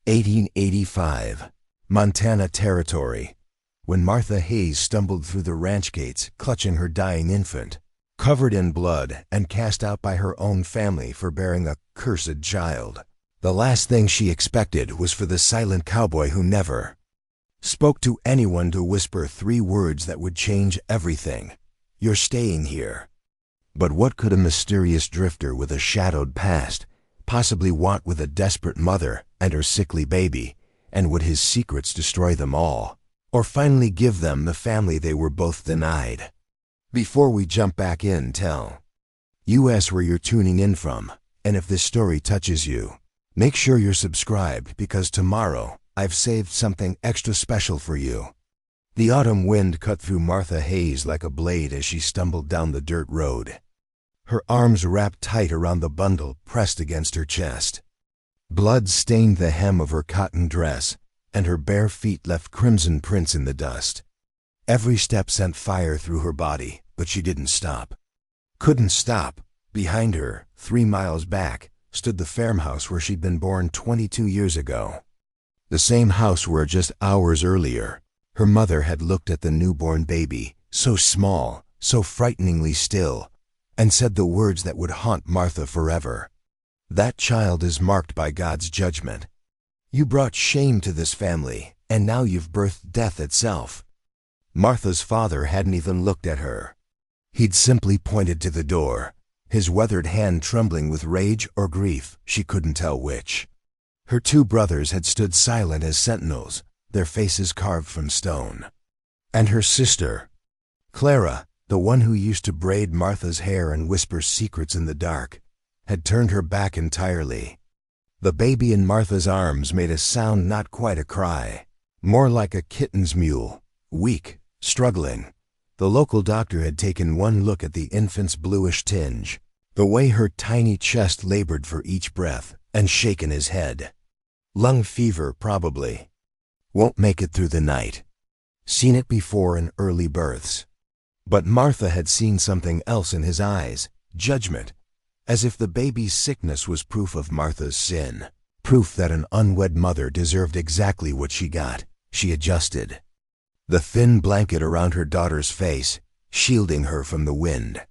1885, Montana Territory, when Martha Hayes stumbled through the ranch gates clutching her dying infant, covered in blood and cast out by her own family for bearing a cursed child. The last thing she expected was for the silent cowboy who never spoke to anyone to whisper 3 words that would change everything. "You're staying here." But what could a mysterious drifter with a shadowed past possibly want with a desperate mother and her sickly baby, and would his secrets destroy them all, or finally give them the family they were both denied? Before we jump back in, tell us where you're tuning in from, and if this story touches you, make sure you're subscribed because tomorrow I've saved something extra special for you. The autumn wind cut through Martha Hayes like a blade as she stumbled down the dirt road, her arms wrapped tight around the bundle pressed against her chest. Blood stained the hem of her cotton dress, and her bare feet left crimson prints in the dust. Every step sent fire through her body, but she didn't stop. Couldn't stop. Behind her, 3 miles back, stood the farmhouse where she'd been born 22 years ago. The same house where just hours earlier, her mother had looked at the newborn baby, so small, so frighteningly still, and said the words that would haunt Martha forever. "That child is marked by God's judgment. You brought shame to this family, and now you've birthed death itself." Martha's father hadn't even looked at her. He'd simply pointed to the door, his weathered hand trembling with rage or grief, she couldn't tell which. Her 2 brothers had stood silent as sentinels, their faces carved from stone. And her sister, Clara, the one who used to braid Martha's hair and whisper secrets in the dark, had turned her back entirely. The baby in Martha's arms made a sound not quite a cry, more like a kitten's mewl, weak, struggling. The local doctor had taken one look at the infant's bluish tinge, the way her tiny chest labored for each breath, and shaken his head. "Lung fever, probably. Won't make it through the night." Seen it before in early births. But Martha had seen something else in his eyes, judgment, as if the baby's sickness was proof of Martha's sin, proof that an unwed mother deserved exactly what she got. She adjusted the thin blanket around her daughter's face, shielding her from the wind.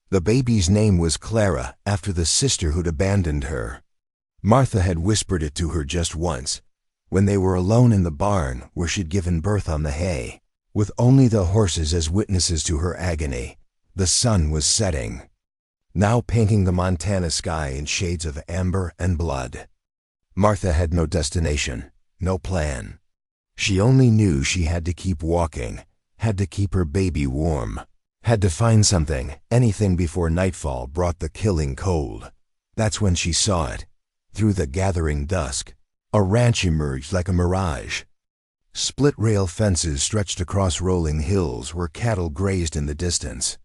The baby's name was Clara, after the sister who'd abandoned her. Martha had whispered it to her just once, when they were alone in the barn where she'd given birth on the hay, with only the horses as witnesses to her agony. The sun was setting, now painting the Montana sky in shades of amber and blood. Martha had no destination, no plan. She only knew she had to keep walking, had to keep her baby warm, had to find something, anything before nightfall brought the killing cold. That's when she saw it. Through the gathering dusk, a ranch emerged like a mirage. Split-rail fences stretched across rolling hills where cattle grazed in the distance.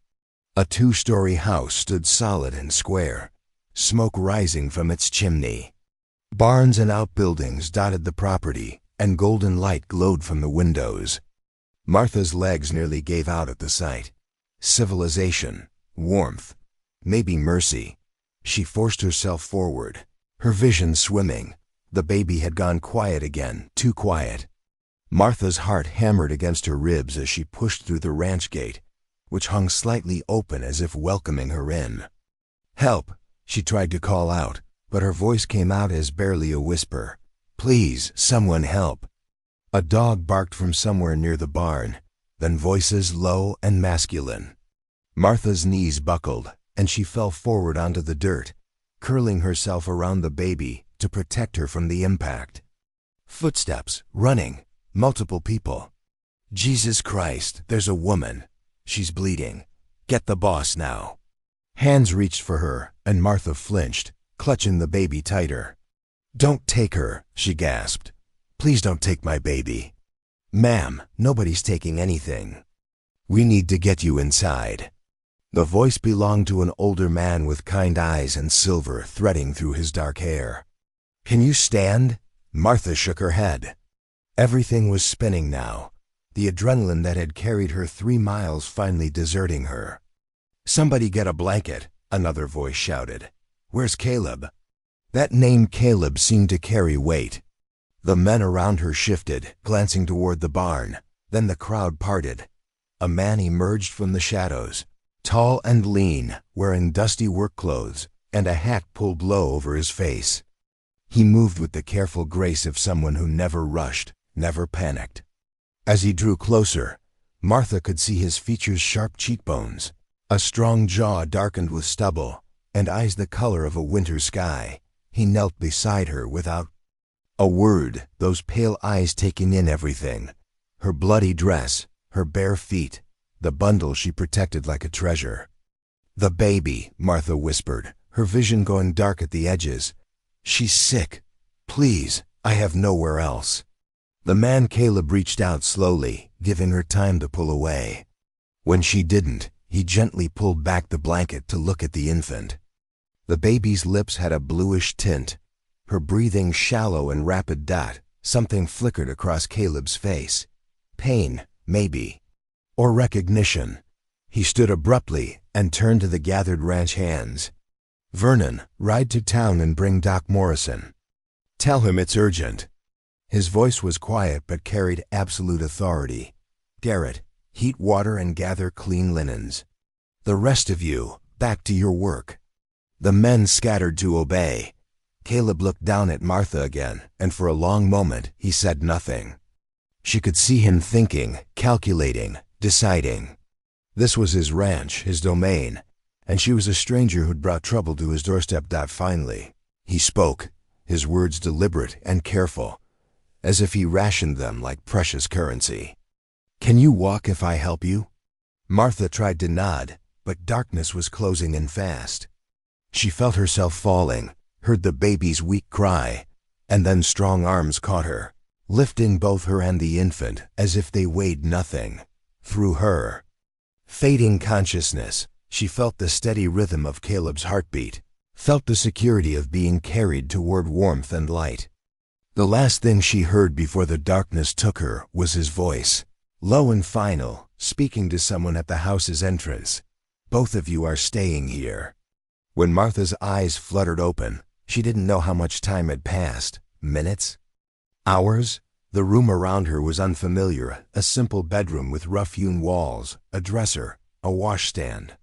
A 2-story house stood solid and square, smoke rising from its chimney. Barns and outbuildings dotted the property, and golden light glowed from the windows. Martha's legs nearly gave out at the sight. Civilization, warmth, maybe mercy. She forced herself forward, her vision swimming. The baby had gone quiet again, too quiet. Martha's heart hammered against her ribs as she pushed through the ranch gate, which hung slightly open as if welcoming her in. "Help!" she tried to call out, but her voice came out as barely a whisper. "Please, someone help." A dog barked from somewhere near the barn, then voices low and masculine. Martha's knees buckled, and she fell forward onto the dirt, curling herself around the baby to protect her from the impact. Footsteps, running, multiple people. "Jesus Christ, there's a woman. She's bleeding. Get the boss now." Hands reached for her, and Martha flinched, clutching the baby tighter. "Don't take her," she gasped. "Please don't take my baby." "Ma'am, nobody's taking anything. We need to get you inside." The voice belonged to an older man with kind eyes and silver threading through his dark hair. "Can you stand?" Martha shook her head. Everything was spinning now, the adrenaline that had carried her 3 miles finally deserting her. "Somebody get a blanket," another voice shouted. "Where's Caleb?" That name Caleb seemed to carry weight. The men around her shifted, glancing toward the barn. Then the crowd parted. A man emerged from the shadows, tall and lean, wearing dusty work clothes and a hat pulled low over his face. He moved with the careful grace of someone who never rushed, never panicked. As he drew closer, Martha could see his features' sharp cheekbones, a strong jaw darkened with stubble, and eyes the color of a winter sky. He knelt beside her without a word, those pale eyes taking in everything. Her bloody dress, her bare feet, the bundle she protected like a treasure. "The baby," Martha whispered, her vision going dark at the edges. "She's sick. Please, I have nowhere else." The man Caleb reached out slowly, giving her time to pull away. When she didn't, he gently pulled back the blanket to look at the infant. The baby's lips had a bluish tint, her breathing shallow and rapid. Something flickered across Caleb's face. Pain, maybe. Or recognition. He stood abruptly and turned to the gathered ranch hands. "Vernon, ride to town and bring Doc Morrison. Tell him it's urgent." His voice was quiet but carried absolute authority. "Garrett, heat water and gather clean linens. The rest of you, back to your work." The men scattered to obey. Caleb looked down at Martha again, and for a long moment he said nothing. She could see him thinking, calculating, deciding. This was his ranch, his domain, and she was a stranger who'd brought trouble to his doorstep. Finally, he spoke, his words deliberate and careful, as if he rationed them like precious currency. "Can you walk if I help you?" Martha tried to nod, but darkness was closing in fast. She felt herself falling, heard the baby's weak cry, and then strong arms caught her, lifting both her and the infant as if they weighed nothing. Through her fading consciousness, she felt the steady rhythm of Caleb's heartbeat, felt the security of being carried toward warmth and light. The last thing she heard before the darkness took her was his voice, low and final, speaking to someone at the house's entrance. "Both of you are staying here." When Martha's eyes fluttered open, she didn't know how much time had passed. Minutes? Hours? The room around her was unfamiliar, a simple bedroom with rough-hewn walls, a dresser, a washstand.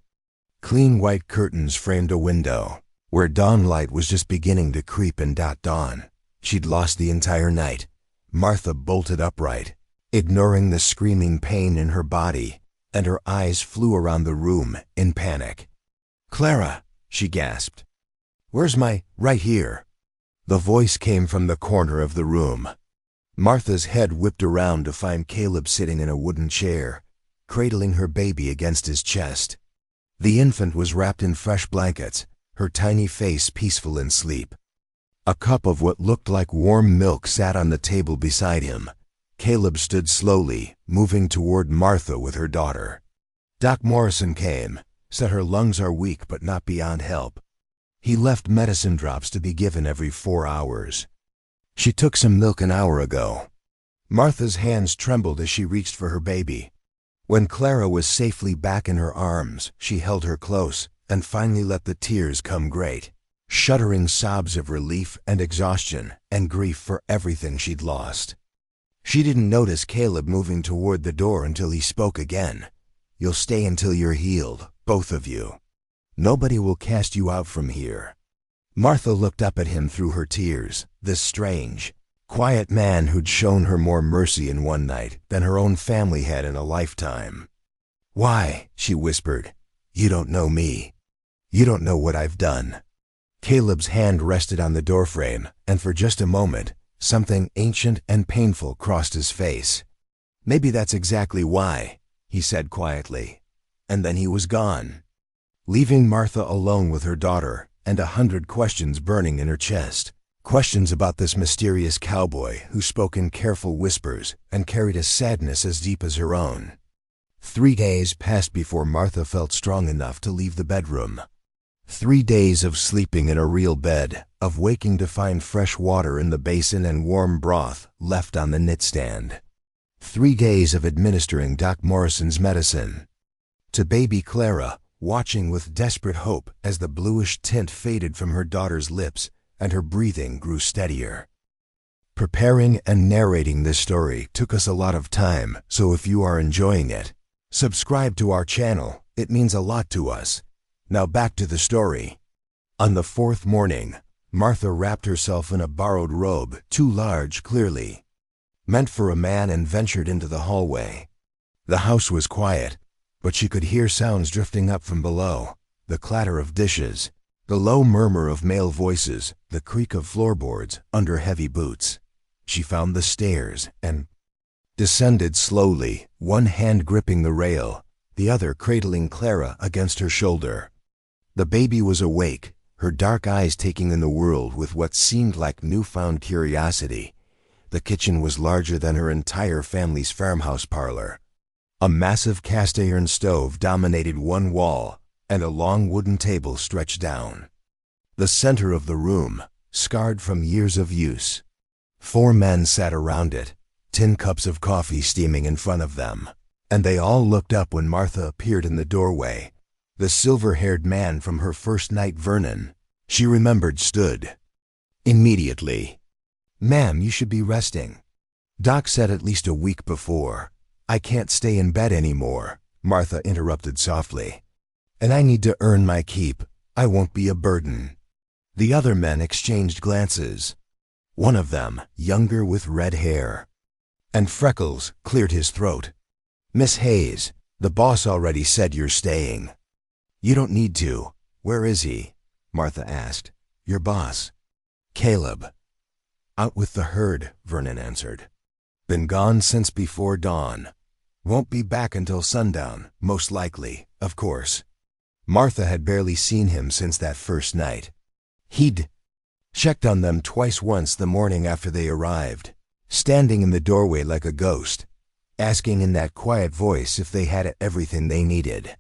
Clean white curtains framed a window, where dawnlight was just beginning to creep in. Dawn. She'd lost the entire night. Martha bolted upright, ignoring the screaming pain in her body, and her eyes flew around the room in panic. "Clara," she gasped. "Where's my—" "Right here." The voice came from the corner of the room. Martha's head whipped around to find Caleb sitting in a wooden chair, cradling her baby against his chest. The infant was wrapped in fresh blankets, her tiny face peaceful in sleep. A cup of what looked like warm milk sat on the table beside him. Caleb stood slowly, moving toward Martha with her daughter. "Doc Morrison came, said her lungs are weak but not beyond help. He left medicine drops to be given every 4 hours. She took some milk an hour ago." Martha's hands trembled as she reached for her baby. When Clara was safely back in her arms, she held her close and finally let the tears come great, shuddering sobs of relief and exhaustion and grief for everything she'd lost. She didn't notice Caleb moving toward the door until he spoke again. "You'll stay until you're healed, both of you. Nobody will cast you out from here." Martha looked up at him through her tears, this strange, quiet man who'd shown her more mercy in one night than her own family had in a lifetime. "Why?" she whispered. "You don't know me. You don't know what I've done." Caleb's hand rested on the doorframe, and for just a moment, something ancient and painful crossed his face. "Maybe that's exactly why," he said quietly. And then he was gone, leaving Martha alone with her daughter and 100 questions burning in her chest. Questions about this mysterious cowboy who spoke in careful whispers and carried a sadness as deep as her own. 3 days passed before Martha felt strong enough to leave the bedroom. 3 days of sleeping in a real bed, of waking to find fresh water in the basin and warm broth left on the knitstand. 3 days of administering Doc Morrison's medicine. To baby Clara, watching with desperate hope as the bluish tint faded from her daughter's lips and her breathing grew steadier. Preparing and narrating this story took us a lot of time, so if you are enjoying it, subscribe to our channel. It means a lot to us. Now back to the story. On the fourth morning, Martha wrapped herself in a borrowed robe, too large, clearly meant for a man, and ventured into the hallway. The house was quiet, but she could hear sounds drifting up from below: the clatter of dishes, the low murmur of male voices, the creak of floorboards under heavy boots. She found the stairs and descended slowly, one hand gripping the rail, the other cradling Clara against her shoulder. The baby was awake, her dark eyes taking in the world with what seemed like newfound curiosity. The kitchen was larger than her entire family's farmhouse parlor. A massive cast-iron stove dominated one wall, and a long wooden table stretched down the center of the room, scarred from years of use. 4 men sat around it, tin cups of coffee steaming in front of them, and they all looked up when Martha appeared in the doorway. The silver-haired man from her first night, Vernon, she remembered, stood immediately. "Ma'am, you should be resting. Doc said at least a week before." "I can't stay in bed anymore," Martha interrupted softly. "And I need to earn my keep. I won't be a burden." The other men exchanged glances. One of them, younger with red hair and freckles, cleared his throat. "Miss Hayes, the boss already said you're staying." "You don't need to." "Where is he?" Martha asked. "Your boss." "Caleb." "Out with the herd," Vernon answered. "Been gone since before dawn. Won't be back until sundown, most likely, of course." Martha had barely seen him since that first night. He'd checked on them twice, once the morning after they arrived, standing in the doorway like a ghost, asking in that quiet voice if they had everything they needed.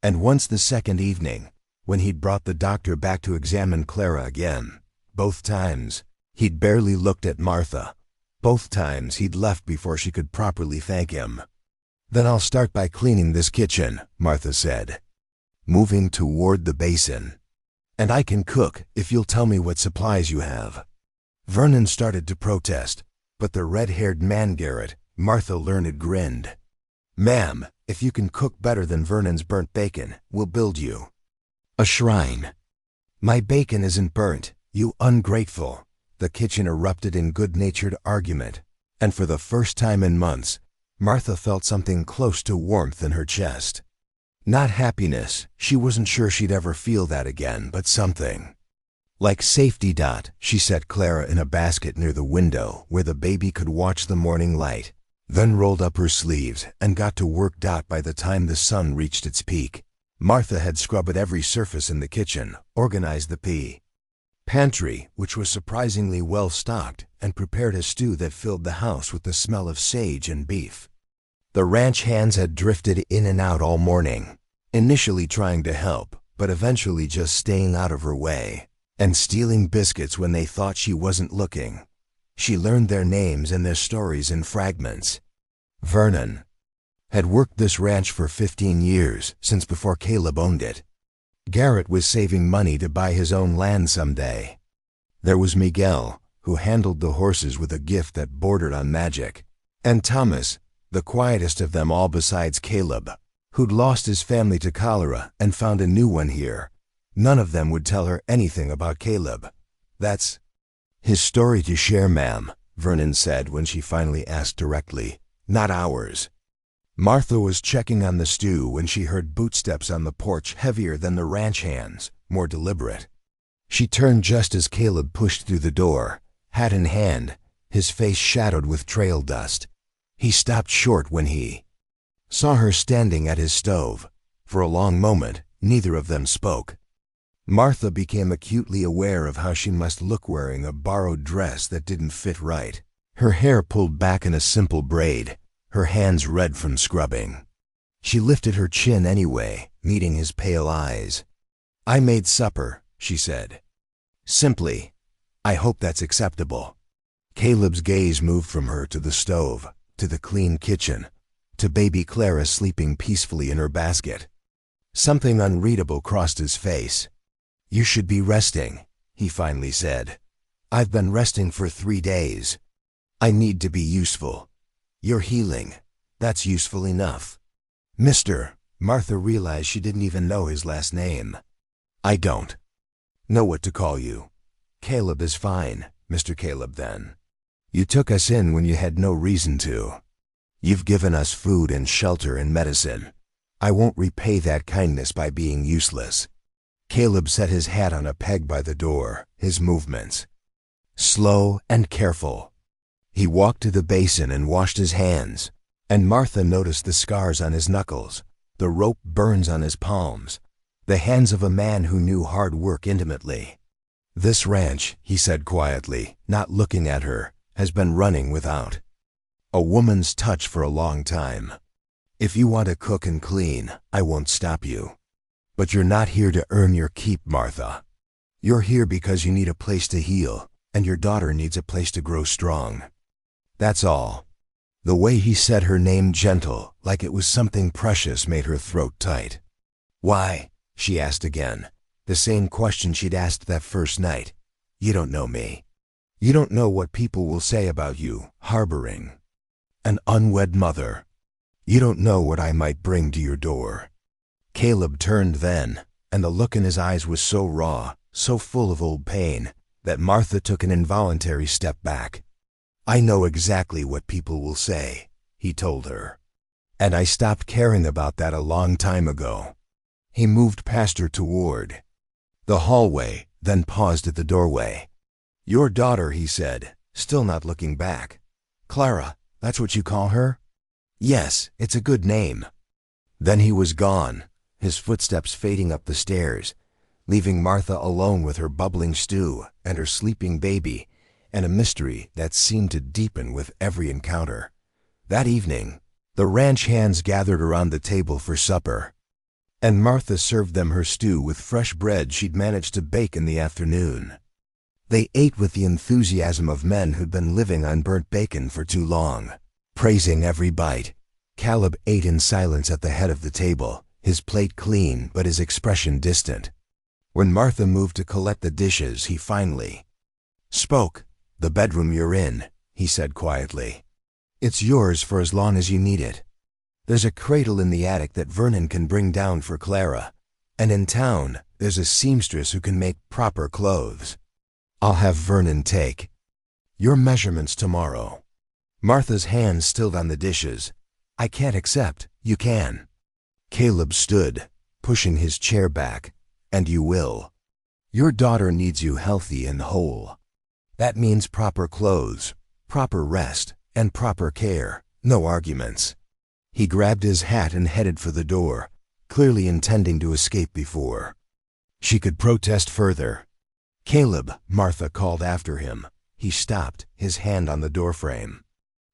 And once the second evening, when he'd brought the doctor back to examine Clara again. Both times, he'd barely looked at Martha. Both times he'd left before she could properly thank him. "Then I'll start by cleaning this kitchen," Martha said, moving toward the basin. "And I can cook if you'll tell me what supplies you have." Vernon started to protest, but the red-haired man, Garrett, Martha learned, grinned. "Ma'am, if you can cook better than Vernon's burnt bacon, we'll build you a shrine." "My bacon isn't burnt, you ungrateful." The kitchen erupted in good-natured argument, and for the first time in months, Martha felt something close to warmth in her chest. Not happiness, she wasn't sure she'd ever feel that again, but something like safety. She set Clara in a basket near the window where the baby could watch the morning light, then rolled up her sleeves and got to work. By the time the sun reached its peak, Martha had scrubbed every surface in the kitchen, organized the pantry, which was surprisingly well stocked, and prepared a stew that filled the house with the smell of sage and beef. The ranch hands had drifted in and out all morning, initially trying to help, but eventually just staying out of her way, and stealing biscuits when they thought she wasn't looking. She learned their names and their stories in fragments. Vernon had worked this ranch for 15 years, since before Caleb owned it. Garrett was saving money to buy his own land someday. There was Miguel, who handled the horses with a gift that bordered on magic, and Thomas, the quietest of them all besides Caleb, who'd lost his family to cholera and found a new one here. None of them would tell her anything about Caleb. "That's his story to share, ma'am," Vernon said when she finally asked directly. "Not ours." Martha was checking on the stew when she heard footsteps on the porch, heavier than the ranch hands, more deliberate. She turned just as Caleb pushed through the door, hat in hand, his face shadowed with trail dust. He stopped short when he saw her standing at his stove. For a long moment, neither of them spoke. Martha became acutely aware of how she must look wearing a borrowed dress that didn't fit right. Her hair pulled back in a simple braid, her hands red from scrubbing. She lifted her chin anyway, meeting his pale eyes. "I made supper," she said. Simply, "I hope that's acceptable." Caleb's gaze moved from her to the stove, to the clean kitchen, to baby Clara sleeping peacefully in her basket. Something unreadable crossed his face. "You should be resting," he finally said. "I've been resting for 3 days. I need to be useful. You're healing. That's useful enough. Mr. Martha realized she didn't even know his last name. I don't know what to call you. Caleb is fine, Mr. Caleb then. You took us in when you had no reason to. You've given us food and shelter and medicine. I won't repay that kindness by being useless. Caleb set his hat on a peg by the door, his movements slow and careful. He walked to the basin and washed his hands, and Martha noticed the scars on his knuckles, the rope burns on his palms, the hands of a man who knew hard work intimately. This ranch, he said quietly, not looking at her, has been running without a woman's touch for a long time. If you want to cook and clean, I won't stop you. But you're not here to earn your keep, Martha. You're here because you need a place to heal, and your daughter needs a place to grow strong. That's all. The way he said her name gentle, like it was something precious, made her throat tight. Why? She asked again, the same question she'd asked that first night. You don't know me. You don't know what people will say about you, harboring an unwed mother. You don't know what I might bring to your door. Caleb turned then, and the look in his eyes was so raw, so full of old pain, that Martha took an involuntary step back. I know exactly what people will say, he told her. And I stopped caring about that a long time ago. He moved past her toward the hallway, then paused at the doorway. Your daughter, he said, still not looking back. Clara, that's what you call her? Yes, it's a good name. Then he was gone, his footsteps fading up the stairs, leaving Martha alone with her bubbling stew and her sleeping baby, and a mystery that seemed to deepen with every encounter. That evening, the ranch hands gathered around the table for supper, and Martha served them her stew with fresh bread she'd managed to bake in the afternoon. They ate with the enthusiasm of men who'd been living on burnt bacon for too long, praising every bite. Caleb ate in silence at the head of the table, his plate clean but his expression distant. When Martha moved to collect the dishes, he finally spoke. The bedroom you're in, he said quietly. It's yours for as long as you need it. There's a cradle in the attic that Vernon can bring down for Clara, and in town there's a seamstress who can make proper clothes. I'll have Vernon take your measurements tomorrow. Martha's hand stilled on the dishes. I can't accept. You can. Caleb stood, pushing his chair back. And you will. Your daughter needs you healthy and whole. That means proper clothes, proper rest, and proper care. No arguments. He grabbed his hat and headed for the door, clearly intending to escape before she could protest further. Caleb, Martha called after him. He stopped, his hand on the doorframe.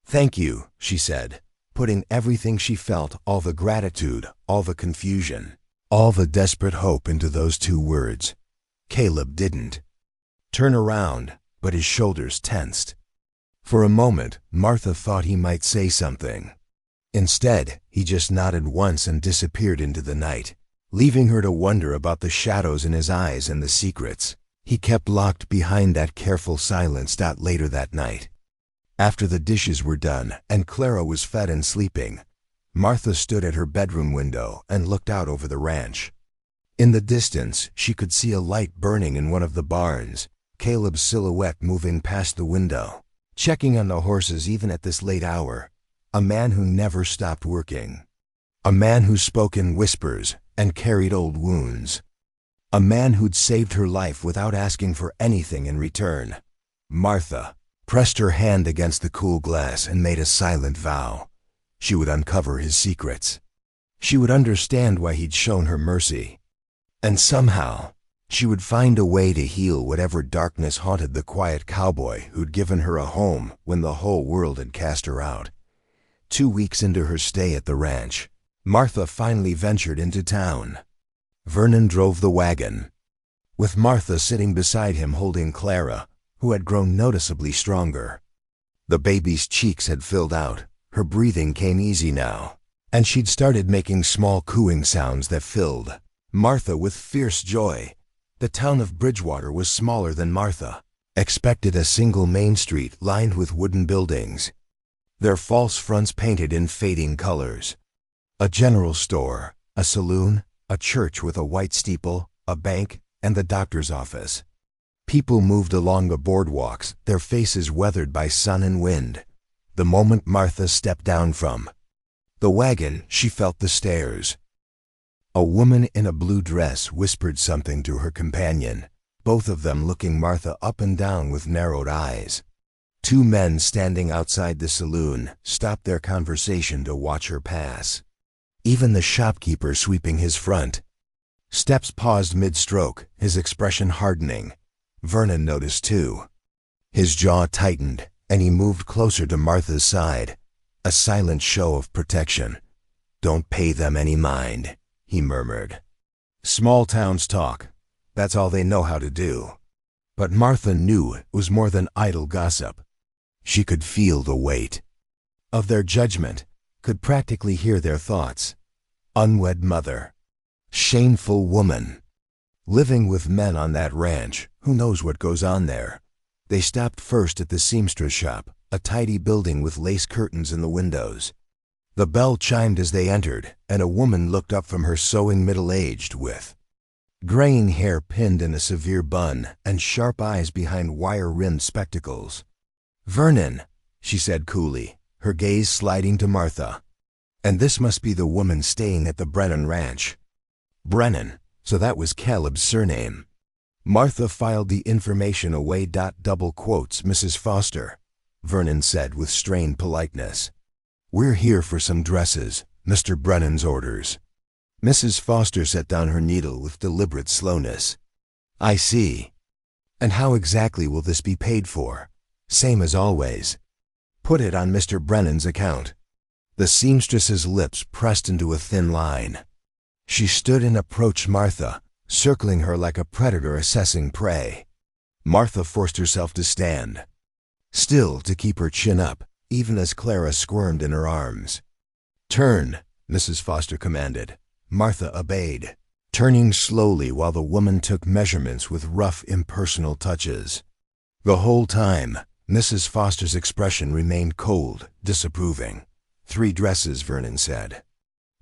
Thank you, she said, putting everything she felt, all the gratitude, all the confusion, all the desperate hope into those two words. Caleb didn't turn around, but his shoulders tensed. For a moment, Martha thought he might say something. Instead, he just nodded once and disappeared into the night, leaving her to wonder about the shadows in his eyes and the secrets he kept locked behind that careful silence. Later that night, after the dishes were done and Clara was fed and sleeping, Martha stood at her bedroom window and looked out over the ranch. In the distance, she could see a light burning in one of the barns, Caleb's silhouette moving past the window, checking on the horses even at this late hour. A man who never stopped working. A man who spoke in whispers and carried old wounds. A man who'd saved her life without asking for anything in return. Martha pressed her hand against the cool glass and made a silent vow. She would uncover his secrets. She would understand why he'd shown her mercy. And somehow, she would find a way to heal whatever darkness haunted the quiet cowboy who'd given her a home when the whole world had cast her out. 2 weeks into her stay at the ranch, Martha finally ventured into town. Vernon drove the wagon, with Martha sitting beside him holding Clara, who had grown noticeably stronger. The baby's cheeks had filled out, her breathing came easy now, and she'd started making small cooing sounds that filled Martha with fierce joy. The town of Bridgewater was smaller than Martha, expected a single main street lined with wooden buildings, their false fronts painted in fading colors. A general store, a saloon, a church with a white steeple, a bank, and the doctor's office. People moved along the boardwalks, their faces weathered by sun and wind. The moment Martha stepped down from the wagon, she felt the stares. A woman in a blue dress whispered something to her companion, both of them looking Martha up and down with narrowed eyes. Two men standing outside the saloon stopped their conversation to watch her pass. Even the shopkeeper sweeping his front steps paused mid-stroke, his expression hardening. Vernon noticed too. His jaw tightened, and he moved closer to Martha's side, a silent show of protection. "Don't pay them any mind," he murmured. "Small towns talk. That's all they know how to do." But Martha knew it was more than idle gossip. She could feel the weight of their judgment, could practically hear their thoughts. Unwed mother. Shameful woman. Living with men on that ranch, who knows what goes on there? They stopped first at the seamstress shop, a tidy building with lace curtains in the windows. The bell chimed as they entered, and a woman looked up from her sewing, middle-aged, with graying hair pinned in a severe bun and sharp eyes behind wire-rimmed spectacles. "Vernon," she said coolly, her gaze sliding to Martha. And this must be the woman staying at the Brennan ranch. Brennan, so that was Caleb's surname. Martha filed the information away. Double quotes, "Mrs. Foster," Vernon said with strained politeness. "We're here for some dresses, Mr. Brennan's orders." Mrs. Foster set down her needle with deliberate slowness. "I see. And how exactly will this be paid for?" "Same as always. Put it on Mr. Brennan's account." The seamstress's lips pressed into a thin line. She stood and approached Martha, circling her like a predator assessing prey. Martha forced herself to stand, still to keep her chin up, even as Clara squirmed in her arms. "Turn," Mrs. Foster commanded. Martha obeyed, turning slowly while the woman took measurements with rough, impersonal touches. The whole time, Mrs. Foster's expression remained cold, disapproving. "3 dresses," Vernon said.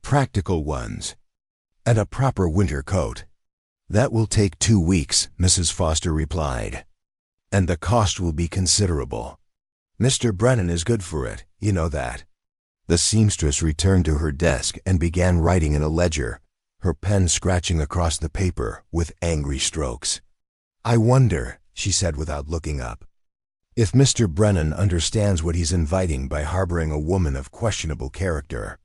"Practical ones. And a proper winter coat." "That will take 2 weeks," Mrs. Foster replied. "And the cost will be considerable. Mr. Brennan is good for it, you know that." The seamstress returned to her desk and began writing in a ledger, her pen scratching across the paper with angry strokes. "I wonder," she said without looking up, "if Mr. Brennan understands what he's inviting by harboring a woman of questionable character.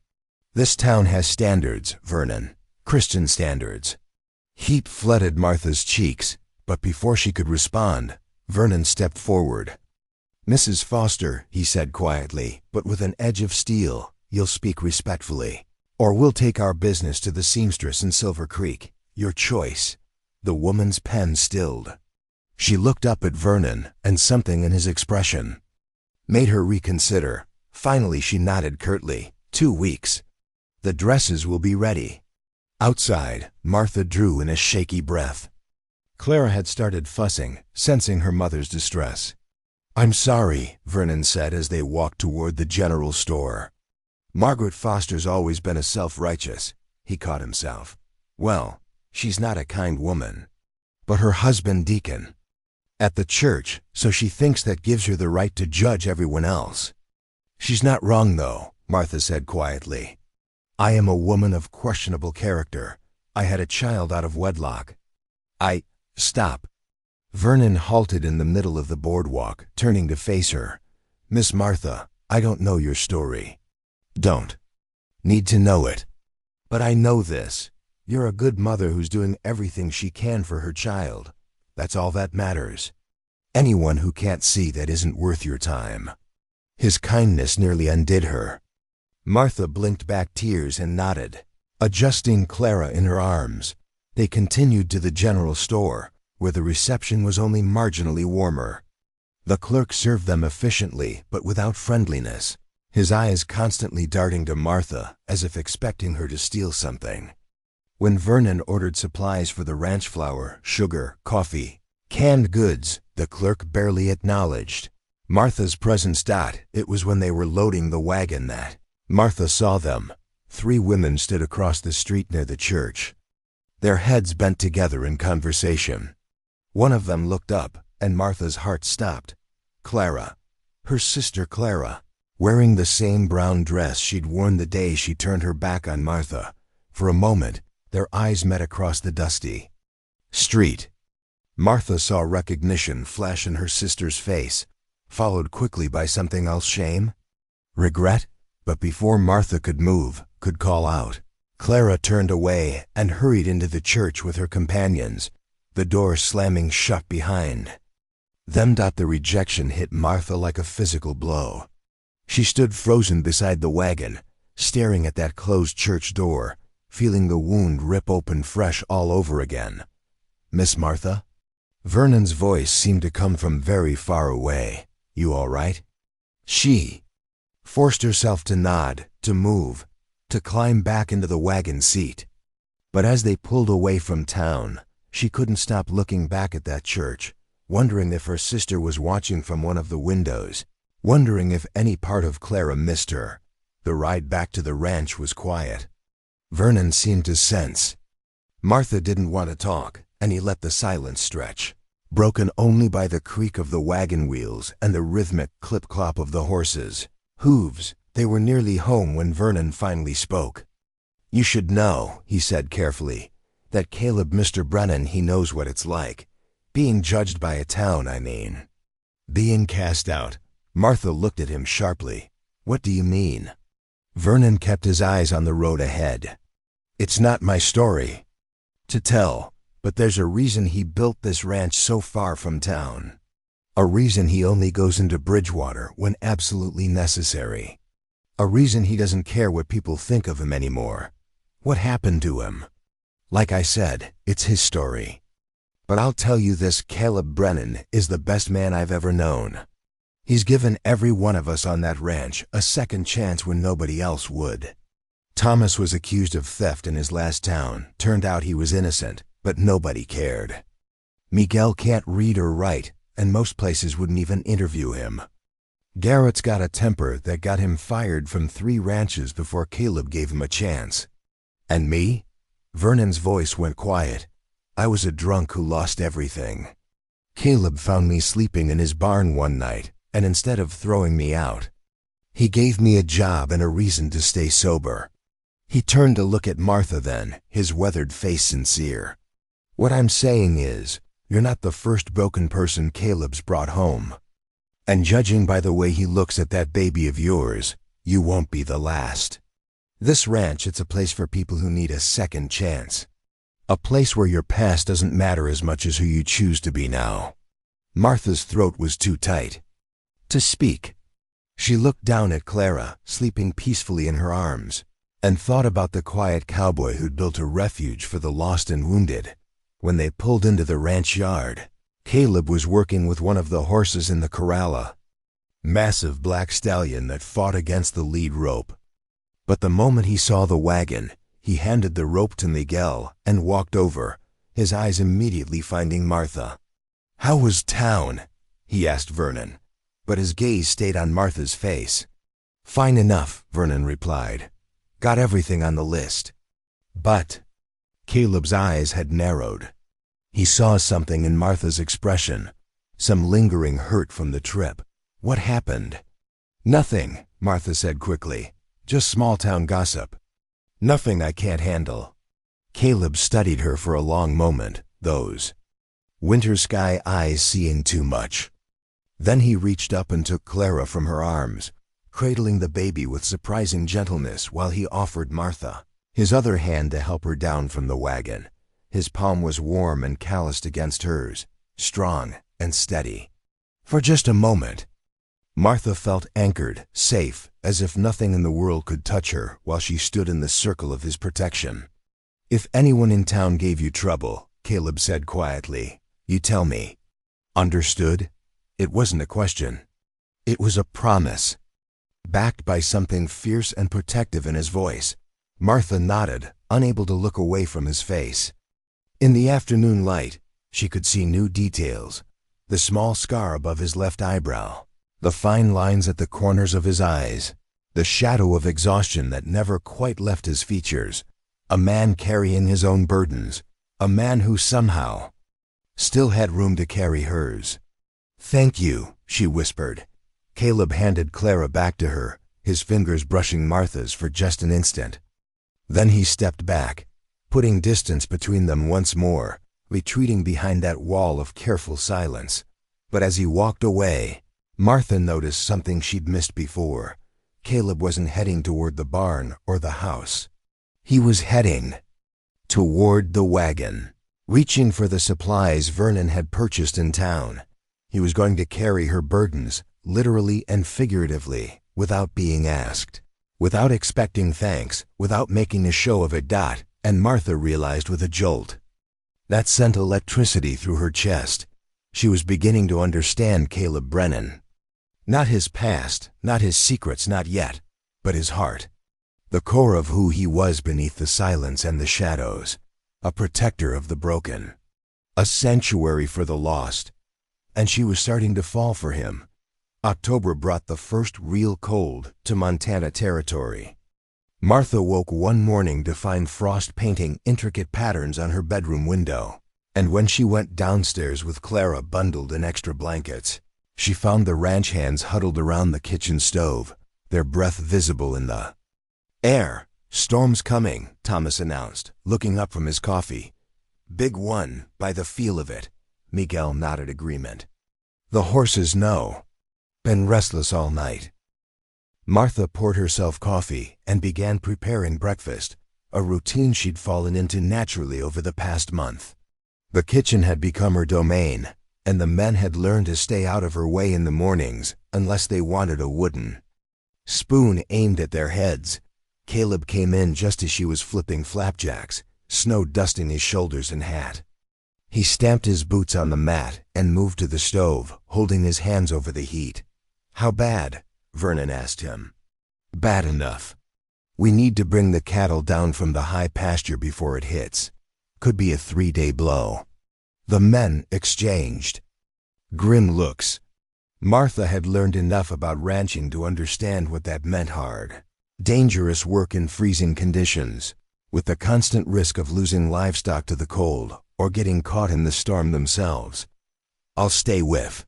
This town has standards, Vernon, Christian standards." Heat flooded Martha's cheeks, but before she could respond, Vernon stepped forward. "Mrs. Foster," he said quietly, but with an edge of steel, "you'll speak respectfully, or we'll take our business to the seamstress in Silver Creek. Your choice." The woman's pen stilled. She looked up at Vernon, and something in his expression made her reconsider. Finally she nodded curtly. 2 weeks. The dresses will be ready." Outside, Martha drew in a shaky breath. Clara had started fussing, sensing her mother's distress. "I'm sorry," Vernon said as they walked toward the general store. "Margaret Foster's always been a self-righteous," he caught himself. "Well, she's not a kind woman. But her husband deacon at the church, so she thinks that gives her the right to judge everyone else." "She's not wrong, though," Martha said quietly. "I am a woman of questionable character. I had a child out of wedlock. Stop." Vernon halted in the middle of the boardwalk, turning to face her. "Miss Martha, I don't know your story. Don't need to know it. But I know this. You're a good mother who's doing everything she can for her child. That's all that matters. Anyone who can't see that isn't worth your time." His kindness nearly undid her. Martha blinked back tears and nodded, adjusting Clara in her arms. They continued to the general store, where the reception was only marginally warmer. The clerk served them efficiently, but without friendliness, his eyes constantly darting to Martha as if expecting her to steal something. When Vernon ordered supplies for the ranch flour, sugar, coffee, canned goods, the clerk barely acknowledged Martha's presence. It was when they were loading the wagon that Martha saw them. 3 women stood across the street near the church, their heads bent together in conversation. One of them looked up, and Martha's heart stopped. Clara, her sister Clara, wearing the same brown dress she'd worn the day she turned her back on Martha. For a moment, their eyes met across the dusty street. Martha saw recognition flash in her sister's face, followed quickly by something else. Shame? Regret? But before Martha could move, could call out, Clara turned away and hurried into the church with her companions, the door slamming shut behind them. The rejection hit Martha like a physical blow. She stood frozen beside the wagon, staring at that closed church door, feeling the wound rip open fresh all over again. Miss Martha? Vernon's voice seemed to come from very far away. You all right? She forced herself to nod, to move, to climb back into the wagon seat. But as they pulled away from town, she couldn't stop looking back at that church, wondering if her sister was watching from one of the windows, wondering if any part of Clara missed her. The ride back to the ranch was quiet. Vernon seemed to sense Martha didn't want to talk, and he let the silence stretch, broken only by the creak of the wagon wheels and the rhythmic clip-clop of the horses' hooves. They were nearly home when Vernon finally spoke. You should know, he said carefully, that Caleb, Mr. Brennan, he knows what it's like. Being judged by a town, I mean. Being cast out. Martha looked at him sharply. What do you mean? Vernon kept his eyes on the road ahead. It's not my story to tell, but there's a reason he built this ranch so far from town. A reason he only goes into Bridgewater when absolutely necessary. A reason he doesn't care what people think of him anymore. What happened to him? Like I said, it's his story. But I'll tell you this, Caleb Brennan is the best man I've ever known. He's given every one of us on that ranch a second chance when nobody else would. Thomas was accused of theft in his last town. Turned out he was innocent, but nobody cared. Miguel can't read or write, and most places wouldn't even interview him. Garrett's got a temper that got him fired from 3 ranches before Caleb gave him a chance. And me? Vernon's voice went quiet. I was a drunk who lost everything. Caleb found me sleeping in his barn one night, and instead of throwing me out, he gave me a job and a reason to stay sober. He turned to look at Martha then, his weathered face sincere. What I'm saying is, you're not the first broken person Caleb's brought home. And judging by the way he looks at that baby of yours, you won't be the last. This ranch, it's a place for people who need a second chance. A place where your past doesn't matter as much as who you choose to be now. Martha's throat was too tight to speak. She looked down at Clara, sleeping peacefully in her arms, and thought about the quiet cowboy who'd built a refuge for the lost and wounded. When they pulled into the ranch yard, Caleb was working with one of the horses in the corral, a massive black stallion that fought against the lead rope. But the moment he saw the wagon, he handed the rope to Miguel and walked over, his eyes immediately finding Martha. How was town? He asked Vernon, but his gaze stayed on Martha's face. Fine enough, Vernon replied. Got everything on the list. But Caleb's eyes had narrowed. He saw something in Martha's expression, some lingering hurt from the trip. What happened? Nothing, Martha said quickly. Just small-town gossip. Nothing I can't handle. Caleb studied her for a long moment, those winter sky eyes seeing too much. Then he reached up and took Clara from her arms, cradling the baby with surprising gentleness while he offered Martha his other hand to help her down from the wagon. His palm was warm and calloused against hers, strong and steady. For just a moment, Martha felt anchored, safe, as if nothing in the world could touch her while she stood in the circle of his protection. If anyone in town gave you trouble, Caleb said quietly, you tell me. Understood? It wasn't a question. It was a promise, backed by something fierce and protective in his voice. Martha nodded, unable to look away from his face. In the afternoon light, she could see new details. the small scar above his left eyebrow, the fine lines at the corners of his eyes, the shadow of exhaustion that never quite left his features. A man carrying his own burdens, a man who somehow still had room to carry hers. "Thank you," she whispered. Caleb handed Clara back to her, his fingers brushing Martha's for just an instant. Then he stepped back, putting distance between them once more, retreating behind that wall of careful silence. But as he walked away, Martha noticed something she'd missed before. Caleb wasn't heading toward the barn or the house. He was heading toward the wagon, reaching for the supplies Vernon had purchased in town. He was going to carry her burdens, literally and figuratively, without being asked, without expecting thanks, without making a show of it. And Martha realized with a jolt. That sent electricity through her chest. She was beginning to understand Caleb Brennan. Not his past, not his secrets, not yet, but his heart. The core of who he was beneath the silence and the shadows. A protector of the broken. A sanctuary for the lost. And she was starting to fall for him. October brought the first real cold to Montana territory. Martha woke one morning to find frost painting intricate patterns on her bedroom window. And when she went downstairs with Clara bundled in extra blankets, she found the ranch hands huddled around the kitchen stove, their breath visible in the air. "Storm's coming," Thomas announced, looking up from his coffee. "Big one, by the feel of it." Miguel nodded agreement. "The horses know. Been restless all night." Martha poured herself coffee and began preparing breakfast, a routine she'd fallen into naturally over the past month. The kitchen had become her domain, and the men had learned to stay out of her way in the mornings unless they wanted a wooden spoon aimed at their heads. Caleb came in just as she was flipping flapjacks, snow dusting his shoulders and hat. He stamped his boots on the mat and moved to the stove, holding his hands over the heat. "How bad?" Vernon asked him. "Bad enough. We need to bring the cattle down from the high pasture before it hits. Could be a 3-day blow." The men exchanged grim looks. Martha had learned enough about ranching to understand what that meant: hard, dangerous work in freezing conditions, with the constant risk of losing livestock to the cold or getting caught in the storm themselves. "I'll stay with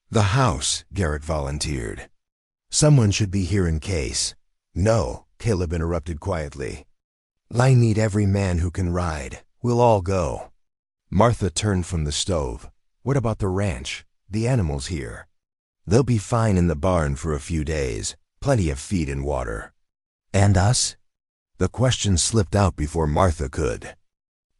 the house," Garrett volunteered. "Someone should be here in case." "No," Caleb interrupted quietly. "I need every man who can ride. We'll all go." Martha turned from the stove. "What about the ranch? The animals here?" "They'll be fine in the barn for a few days. Plenty of feed and water." "And us?" The question slipped out before Martha could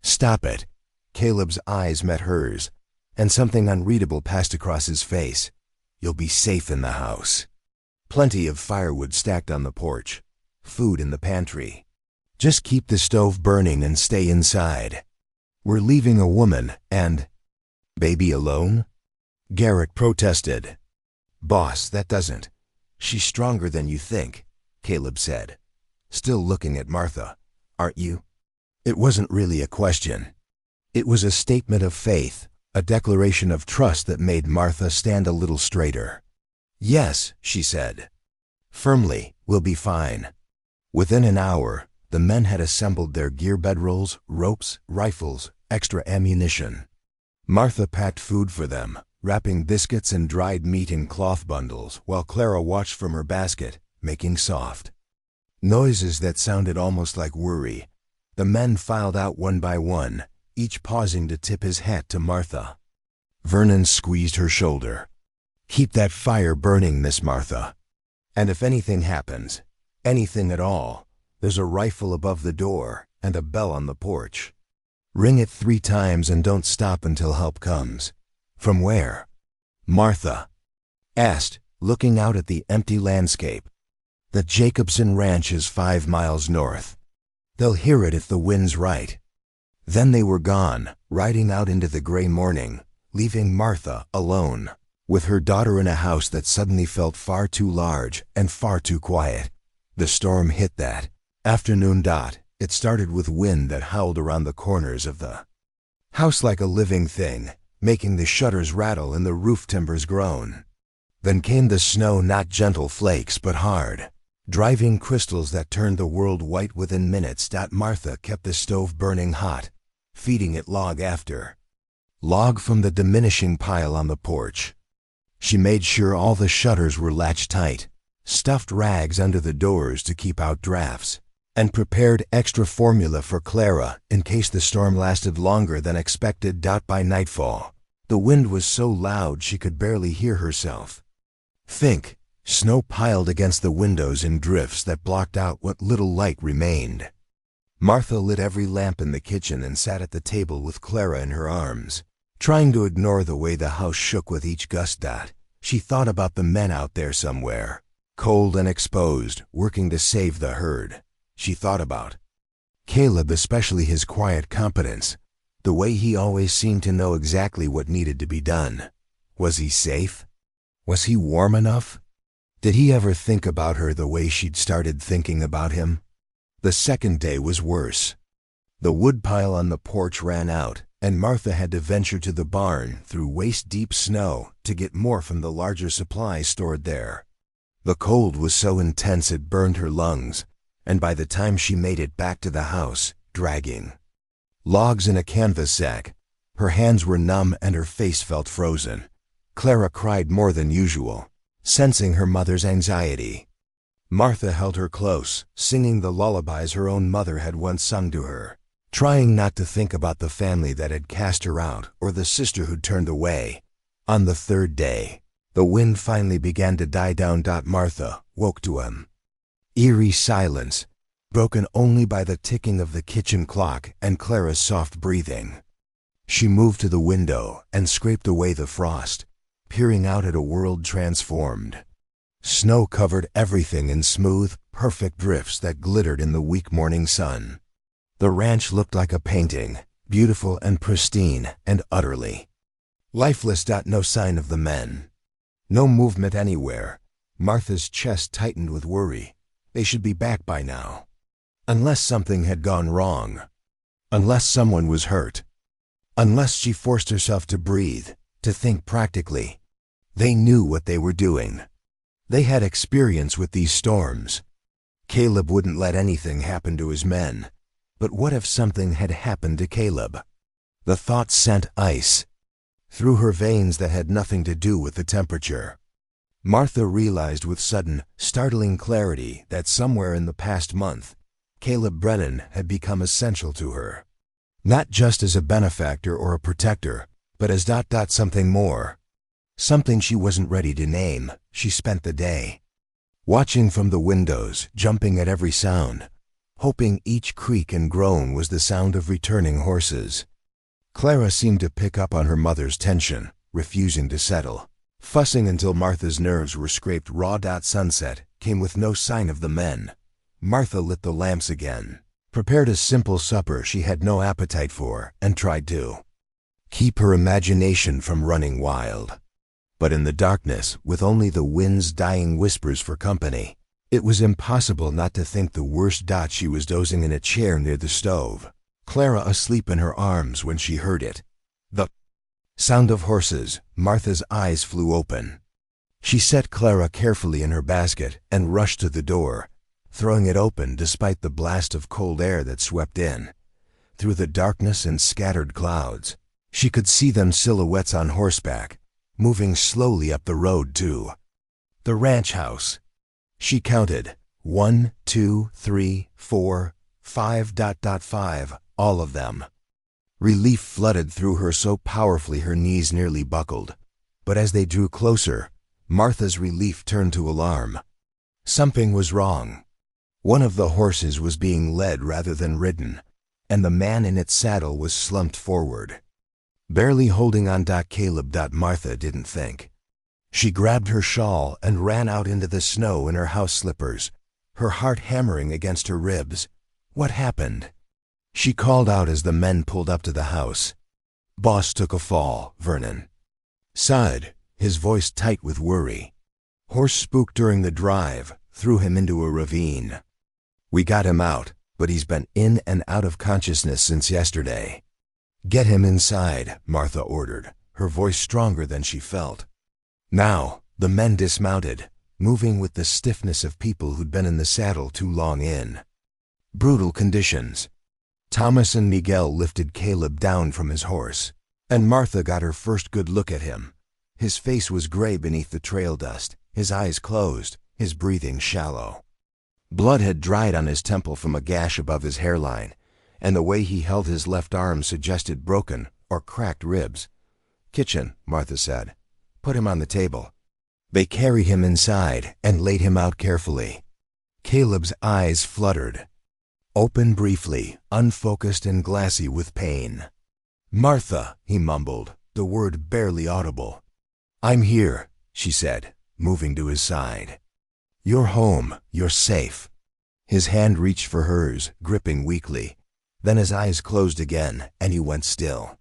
stop it. Caleb's eyes met hers, and something unreadable passed across his face. "You'll be safe in the house. Plenty of firewood stacked on the porch. Food in the pantry. Just keep the stove burning and stay inside. We're leaving a woman and baby alone?" Garrett protested. "Boss, that doesn't. She's stronger than you think," Caleb said, still looking at Martha. "Aren't you?" It wasn't really a question. It was a statement of faith, a declaration of trust that made Martha stand a little straighter. "Yes," she said. Firmly, "we'll be fine." Within an hour, the men had assembled their gear: bedrolls, ropes, rifles, extra ammunition. Martha packed food for them, wrapping biscuits and dried meat in cloth bundles, while Clara watched from her basket, making soft noises that sounded almost like worry. The men filed out one by one, each pausing to tip his hat to Martha. Vernon squeezed her shoulder. "Keep that fire burning, Miss Martha. And if anything happens, anything at all, there's a rifle above the door and a bell on the porch. Ring it 3 times and don't stop until help comes." "From where?" Martha asked, looking out at the empty landscape. "The Jacobson Ranch is 5 miles north. They'll hear it if the wind's right." Then they were gone, riding out into the gray morning, leaving Martha alone, with her daughter in a house that suddenly felt far too large and far too quiet. The storm hit that afternoon. It started with wind that howled around the corners of the house like a living thing, making the shutters rattle and the roof timbers groan. Then came the snow, not gentle flakes, but hard, driving crystals that turned the world white within minutes. Martha kept the stove burning hot, feeding it log after log from the diminishing pile on the porch. She made sure all the shutters were latched tight, stuffed rags under the doors to keep out drafts, and prepared extra formula for Clara in case the storm lasted longer than expected. By nightfall, the wind was so loud she could barely hear herself think. Snow piled against the windows in drifts that blocked out what little light remained. Martha lit every lamp in the kitchen and sat at the table with Clara in her arms, trying to ignore the way the house shook with each gust. She thought about the men out there somewhere, cold and exposed, working to save the herd. She thought about Caleb, especially his quiet competence, the way he always seemed to know exactly what needed to be done. Was he safe? Was he warm enough? Did he ever think about her the way she'd started thinking about him? The second day was worse. The woodpile on the porch ran out, and Martha had to venture to the barn through waist-deep snow to get more from the larger supplies stored there. The cold was so intense it burned her lungs, and by the time she made it back to the house, dragging logs in a canvas sack, her hands were numb and her face felt frozen. Clara cried more than usual, sensing her mother's anxiety. Martha held her close, singing the lullabies her own mother had once sung to her, trying not to think about the family that had cast her out or the sister who'd turned away. On the third day, the wind finally began to die down. Martha woke to an eerie silence, broken only by the ticking of the kitchen clock and Clara's soft breathing. She moved to the window and scraped away the frost, peering out at a world transformed. Snow covered everything in smooth, perfect drifts that glittered in the weak morning sun. The ranch looked like a painting, beautiful and pristine and utterly lifeless. No sign of the men. No movement anywhere. Martha's chest tightened with worry. They should be back by now. Unless something had gone wrong. Unless someone was hurt. Unless she forced herself to breathe, to think practically. They knew what they were doing. They had experience with these storms. Caleb wouldn't let anything happen to his men. But what if something had happened to Caleb? The thought sent ice through her veins that had nothing to do with the temperature. Martha realized with sudden, startling clarity that somewhere in the past month, Caleb Brennan had become essential to her. Not just as a benefactor or a protector, but as something more. Something she wasn't ready to name. She spent the day watching from the windows, jumping at every sound, hoping each creak and groan was the sound of returning horses. Clara seemed to pick up on her mother's tension, refusing to settle, fussing until Martha's nerves were scraped raw. Sunset came with no sign of the men. Martha lit the lamps again, prepared a simple supper she had no appetite for, and tried to keep her imagination from running wild. But in the darkness, with only the wind's dying whispers for company, it was impossible not to think the worst. She was dozing in a chair near the stove, Clara asleep in her arms when she heard it. The sound of horses. Martha's eyes flew open. She set Clara carefully in her basket and rushed to the door, throwing it open despite the blast of cold air that swept in. Through the darkness and scattered clouds, she could see them silhouettes on horseback, moving slowly up the road to the ranch house. She counted 1, 2, 3, 4, 5. 5, all of them. Relief flooded through her so powerfully her knees nearly buckled. But as they drew closer, Martha's relief turned to alarm. Something was wrong. One of the horses was being led rather than ridden, and the man in its saddle was slumped forward, barely holding on. Caleb. Martha didn't think. She grabbed her shawl and ran out into the snow in her house slippers, her heart hammering against her ribs. What happened? She called out as the men pulled up to the house. Boss took a fall, Vernon sighed, his voice tight with worry. Horse spooked during the drive, threw him into a ravine. We got him out, but he's been in and out of consciousness since yesterday. Get him inside, Martha ordered, her voice stronger than she felt. Now, the men dismounted, moving with the stiffness of people who'd been in the saddle too long in. Brutal conditions. Thomas and Miguel lifted Caleb down from his horse, and Martha got her first good look at him. His face was gray beneath the trail dust, his eyes closed, his breathing shallow. Blood had dried on his temple from a gash above his hairline, and the way he held his left arm suggested broken or cracked ribs. "Kitchen," Martha said. "Put him on the table." They carried him inside and laid him out carefully. Caleb's eyes fluttered. Open briefly, unfocused and glassy with pain. "Martha," he mumbled, the word barely audible. "I'm here," she said, moving to his side. "You're home. You're safe." His hand reached for hers, gripping weakly. Then his eyes closed again, and he went still.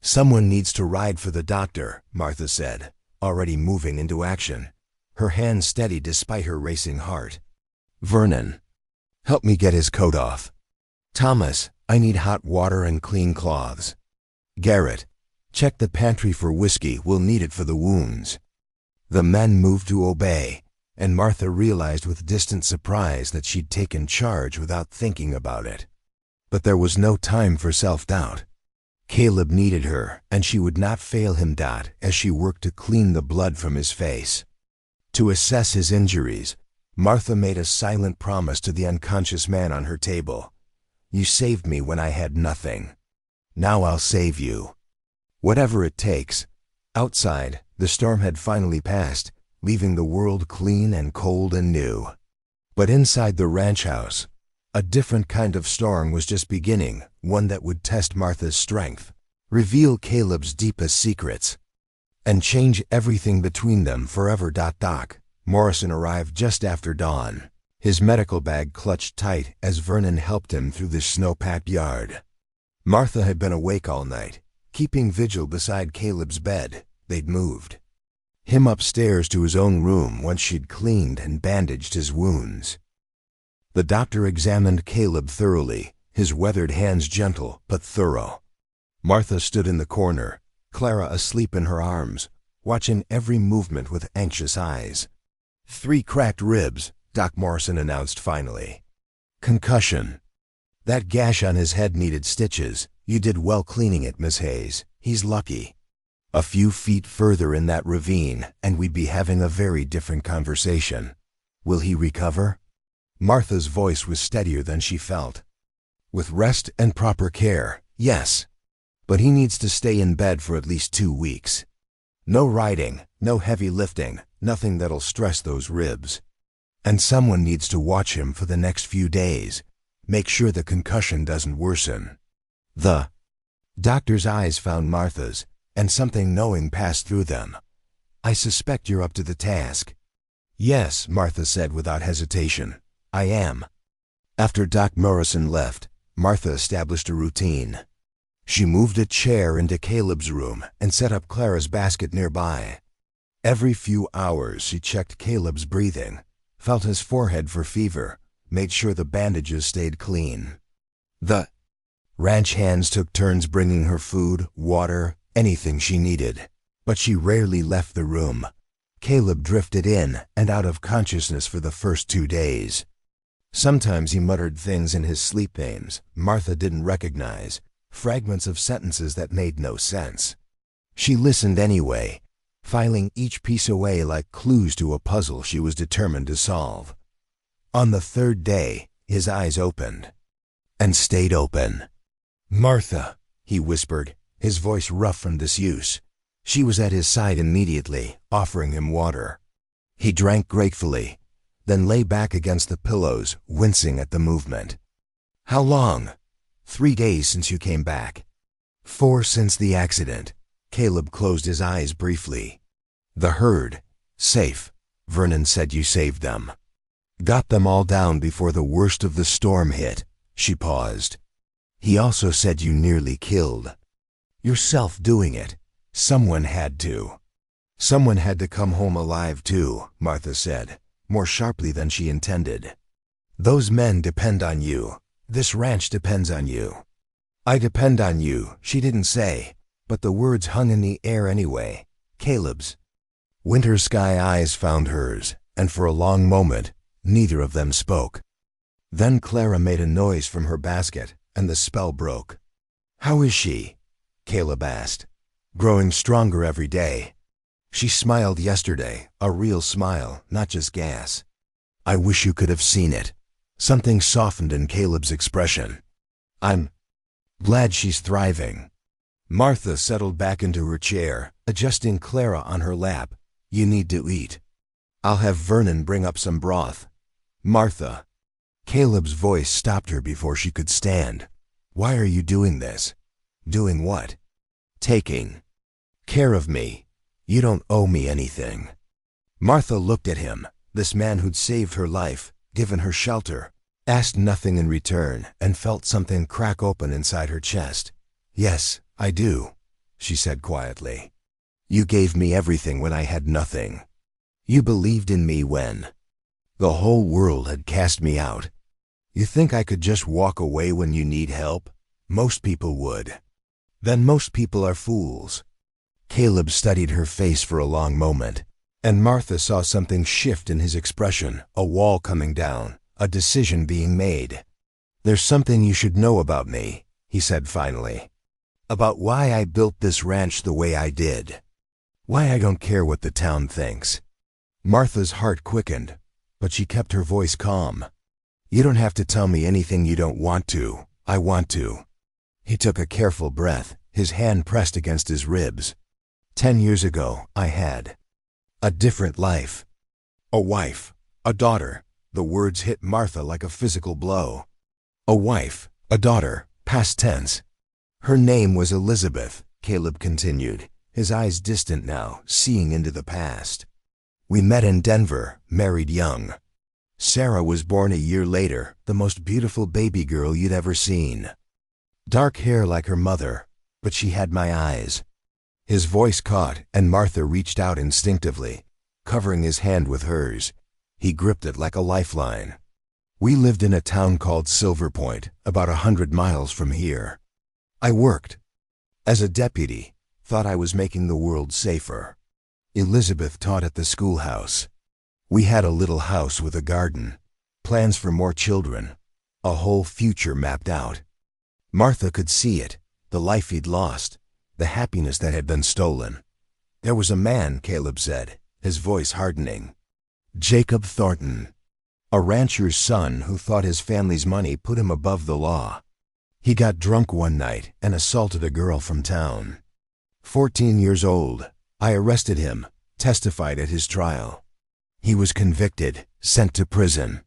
"Someone needs to ride for the doctor," Martha said, already moving into action, her hand steady despite her racing heart. "Vernon, help me get his coat off. Thomas, I need hot water and clean cloths. Garrett, check the pantry for whiskey. We'll need it for the wounds." The men moved to obey, and Martha realized with distant surprise that she'd taken charge without thinking about it. But there was no time for self-doubt. Caleb needed her, and she would not fail him. As she worked to clean the blood from his face. To assess his injuries, Martha made a silent promise to the unconscious man on her table. "You saved me when I had nothing. Now I'll save you. Whatever it takes." Outside, the storm had finally passed, leaving the world clean and cold and new. But inside the ranch house, a different kind of storm was just beginning, one that would test Martha's strength, reveal Caleb's deepest secrets, and change everything between them forever. Doc Morrison arrived just after dawn, his medical bag clutched tight as Vernon helped him through the snow-packed yard. Martha had been awake all night, keeping vigil beside Caleb's bed. They'd moved him upstairs to his own room once she'd cleaned and bandaged his wounds. The doctor examined Caleb thoroughly, his weathered hands gentle but thorough. Martha stood in the corner, Clara asleep in her arms, watching every movement with anxious eyes. 3 cracked ribs, Doc Morrison announced finally. "Concussion. That gash on his head needed stitches. You did well cleaning it, Miss Hayes. He's lucky. A few feet further in that ravine, and we'd be having a very different conversation. Will he recover?" Martha's voice was steadier than she felt. "With rest and proper care, yes. But he needs to stay in bed for at least 2 weeks. No riding, no heavy lifting, nothing that'll stress those ribs. And someone needs to watch him for the next few days. Make sure the concussion doesn't worsen." The doctor's eyes found Martha's, and something knowing passed through them. "I suspect you're up to the task." "Yes," Martha said without hesitation. "I am." After Doc Morrison left, Martha established a routine. She moved a chair into Caleb's room and set up Clara's basket nearby. Every few hours she checked Caleb's breathing, felt his forehead for fever, made sure the bandages stayed clean. The ranch hands took turns bringing her food, water, anything she needed, but she rarely left the room. Caleb drifted in and out of consciousness for the first 2 days. Sometimes he muttered things in his sleep names Martha didn't recognize, fragments of sentences that made no sense. She listened anyway, filing each piece away like clues to a puzzle she was determined to solve. On the 3rd day, his eyes opened, and stayed open. "Martha," he whispered, his voice rough from disuse. She was at his side immediately, offering him water. He drank gratefully, then lay back against the pillows, wincing at the movement. "How long?" 3 days since you came back." 4 since the accident. Caleb closed his eyes briefly. "The herd, safe. Vernon said you saved them." "Got them all down before the worst of the storm hit." She paused. "He also said you nearly killed yourself doing it. Someone had to." "Someone had to come home alive too," Martha said, more sharply than she intended. "Those men depend on you. This ranch depends on you." "I depend on you," she didn't say, but the words hung in the air anyway. Caleb's. Winter sky eyes found hers, and for a long moment, neither of them spoke. Then Clara made a noise from her basket, and the spell broke. "How is she?" Caleb asked. "Growing stronger every day. She smiled yesterday, a real smile, not just gas. I wish you could have seen it." Something softened in Caleb's expression. "I'm glad she's thriving." Martha settled back into her chair, adjusting Clara on her lap. "You need to eat. I'll have Vernon bring up some broth." "Martha." Caleb's voice stopped her before she could stand. "Why are you doing this?" "Doing what?" "Taking care of me. You don't owe me anything." Martha looked at him, this man who'd saved her life, given her shelter, asked nothing in return, and felt something crack open inside her chest. "Yes, I do," she said quietly. "You gave me everything when I had nothing. You believed in me when the whole world had cast me out. You think I could just walk away when you need help? Most people would. Then most people are fools." Caleb studied her face for a long moment, and Martha saw something shift in his expression, a wall coming down, a decision being made. "There's something you should know about me," he said finally. "About why I built this ranch the way I did. Why I don't care what the town thinks." Martha's heart quickened, but she kept her voice calm. "You don't have to tell me anything you don't want to. I want to." He took a careful breath, his hand pressed against his ribs. 10 years ago, I had a different life. A wife, a daughter. The words hit Martha like a physical blow. A wife, a daughter, past tense. "Her name was Elizabeth," Caleb continued, his eyes distant now, seeing into the past. "We met in Denver, married young. Sarah was born a year later, the most beautiful baby girl you'd ever seen. Dark hair like her mother, but she had my eyes." His voice caught, and Martha reached out instinctively, covering his hand with hers. He gripped it like a lifeline. "We lived in a town called Silver Point, about 100 miles from here. I worked as a deputy, thought I was making the world safer. Elizabeth taught at the schoolhouse. We had a little house with a garden, plans for more children, a whole future mapped out." Martha could see it, the life he'd lost, the happiness that had been stolen. "There was a man," Caleb said, his voice hardening. "Jacob Thornton, a rancher's son who thought his family's money put him above the law. He got drunk one night and assaulted a girl from town. 14 years old. I arrested him, testified at his trial. He was convicted, sent to prison.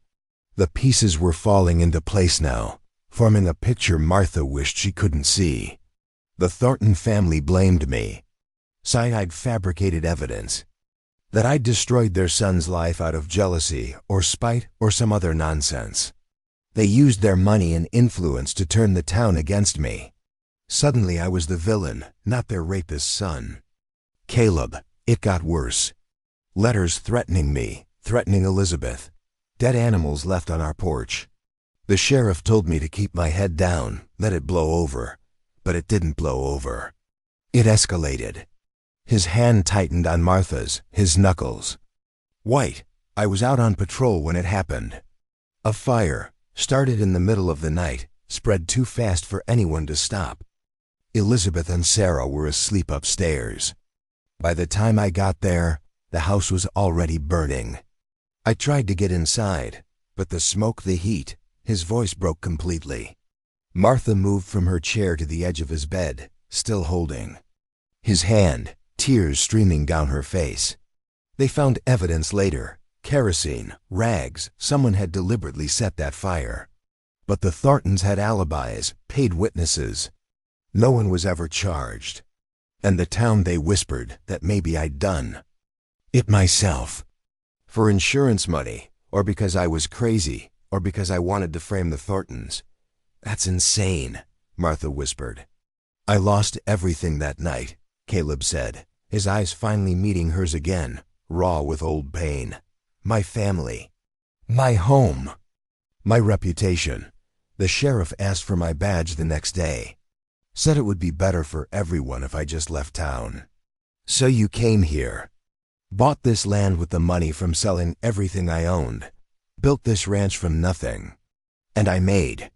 The pieces were falling into place now, forming a picture Martha wished she couldn't see. The Thornton family blamed me. Said I'd fabricated evidence, that I'd destroyed their son's life out of jealousy or spite or some other nonsense. They used their money and influence to turn the town against me. Suddenly I was the villain, not their rapist's son. Caleb, it got worse. Letters threatening me, threatening Elizabeth. Dead animals left on our porch. The sheriff told me to keep my head down, let it blow over. But it didn't blow over. It escalated." His hand tightened on Martha's, his knuckles. "White, I was out on patrol when it happened. A fire, started in the middle of the night, spread too fast for anyone to stop. Elizabeth and Sarah were asleep upstairs. By the time I got there, the house was already burning. I tried to get inside, but the smoke, the heat," his voice broke completely. Martha moved from her chair to the edge of his bed, still holding his hand, tears streaming down her face. They found evidence later, kerosene, rags. Someone had deliberately set that fire. But the Thorntons had alibis, paid witnesses. No one was ever charged. And the town, they whispered that maybe I'd done it myself. For insurance money, or because I was crazy, or because I wanted to frame the Thorntons. "That's insane," Martha whispered. "I lost everything that night," Caleb said, his eyes finally meeting hers again, raw with old pain. "My family. My home. My reputation. The sheriff asked for my badge the next day. Said it would be better for everyone if I just left town. So you came here. Bought this land with the money from selling everything I owned. Built this ranch from nothing. And I made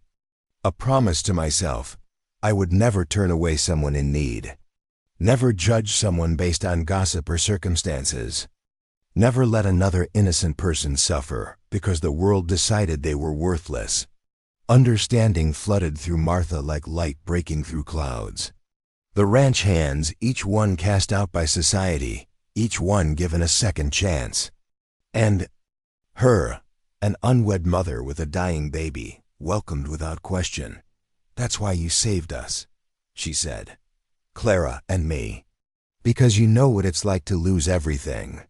a promise to myself. I would never turn away someone in need. Never judge someone based on gossip or circumstances. Never let another innocent person suffer because the world decided they were worthless. Understanding flooded through Martha like light breaking through clouds. The ranch hands, each one cast out by society, each one given a second chance. And her, an unwed mother with a dying baby, welcomed without question. That's why you saved us, she said. Clara and me. Because you know what it's like to lose everything.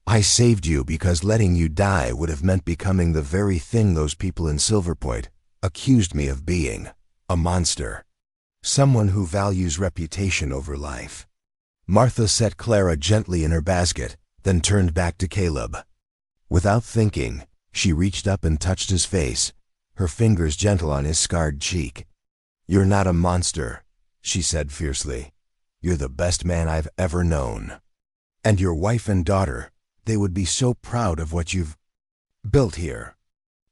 I saved you because letting you die would have meant becoming the very thing those people in Silver Point accused me of being, a monster. Someone who values reputation over life. Martha set Clara gently in her basket, then turned back to Caleb. Without thinking, she reached up and touched his face, her fingers gentle on his scarred cheek. You're not a monster, she said fiercely. You're the best man I've ever known. And your wife and daughter, they would be so proud of what you've built here.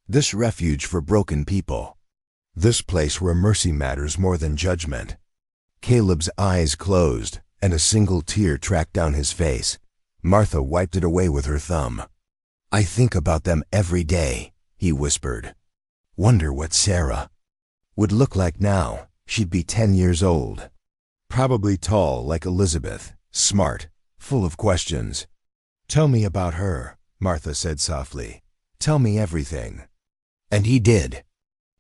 This refuge for broken people. This place where mercy matters more than judgment. Caleb's eyes closed, and a single tear tracked down his face. Martha wiped it away with her thumb. I think about them every day, he whispered. Wonder what Sarah would look like now. She'd be 10 years old. Probably tall like Elizabeth, smart, full of questions. Tell me about her, Martha said softly. Tell me everything. And he did.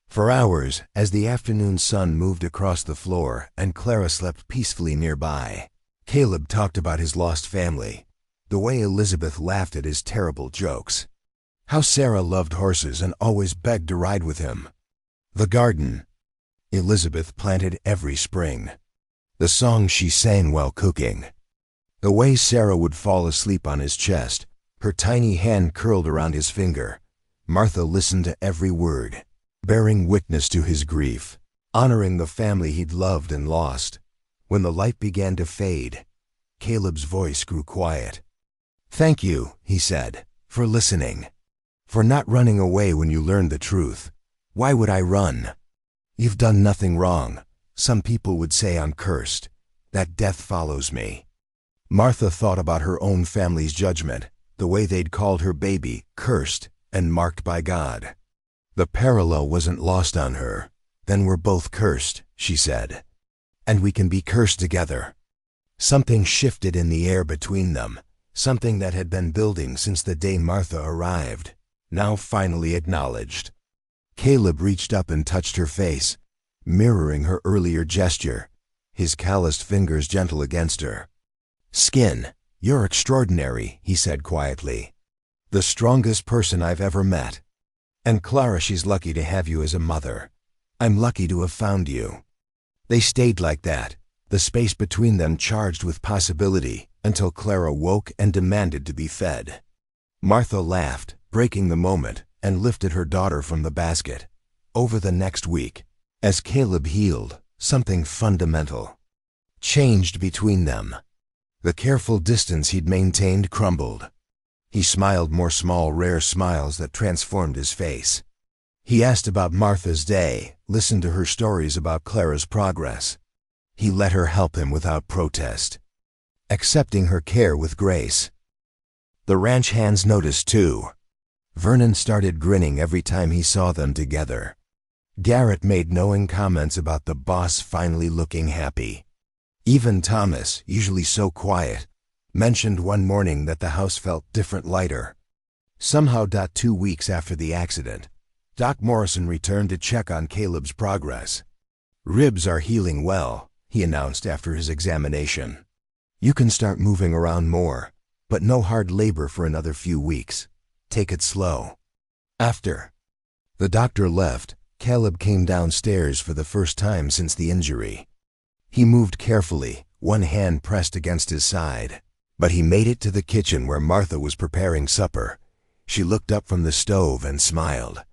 For hours, as the afternoon sun moved across the floor and Clara slept peacefully nearby, Caleb talked about his lost family, the way Elizabeth laughed at his terrible jokes, how Sarah loved horses and always begged to ride with him, the garden Elizabeth planted every spring, the songs she sang while cooking, the way Sarah would fall asleep on his chest, her tiny hand curled around his finger. Martha listened to every word, bearing witness to his grief, honoring the family he'd loved and lost. When the light began to fade, Caleb's voice grew quiet. Thank you, he said, for listening, for not running away when you learned the truth. Why would I run? You've done nothing wrong. Some people would say I'm cursed, that death follows me. Martha thought about her own family's judgment, the way they'd called her baby cursed and marked by God. The parallel wasn't lost on her. Then we're both cursed, she said. And we can be cursed together. Something shifted in the air between them, something that had been building since the day Martha arrived, now finally acknowledged. Caleb reached up and touched her face, mirroring her earlier gesture, his calloused fingers gentle against her. Skin, you're extraordinary, he said quietly. The strongest person I've ever met. And Clara, she's lucky to have you as a mother. I'm lucky to have found you. They stayed like that, the space between them charged with possibility, until Clara woke and demanded to be fed. Martha laughed, breaking the moment, and lifted her daughter from the basket. Over the next week, as Caleb healed, something fundamental changed between them. The careful distance he'd maintained crumbled. He smiled more small, rare smiles that transformed his face. He asked about Martha's day, listened to her stories about Clara's progress. He let her help him without protest, accepting her care with grace. The ranch hands noticed too. Vernon started grinning every time he saw them together. Garrett made knowing comments about the boss finally looking happy. Even Thomas, usually so quiet, mentioned one morning that the house felt different, lighter. Somehow, 2 weeks after the accident, Doc Morrison returned to check on Caleb's progress. Ribs are healing well, he announced after his examination. You can start moving around more, but no hard labor for another few weeks. Take it slow. After the doctor left, Caleb came downstairs for the first time since the injury. He moved carefully, one hand pressed against his side. But he made it to the kitchen where Martha was preparing supper. She looked up from the stove and smiled.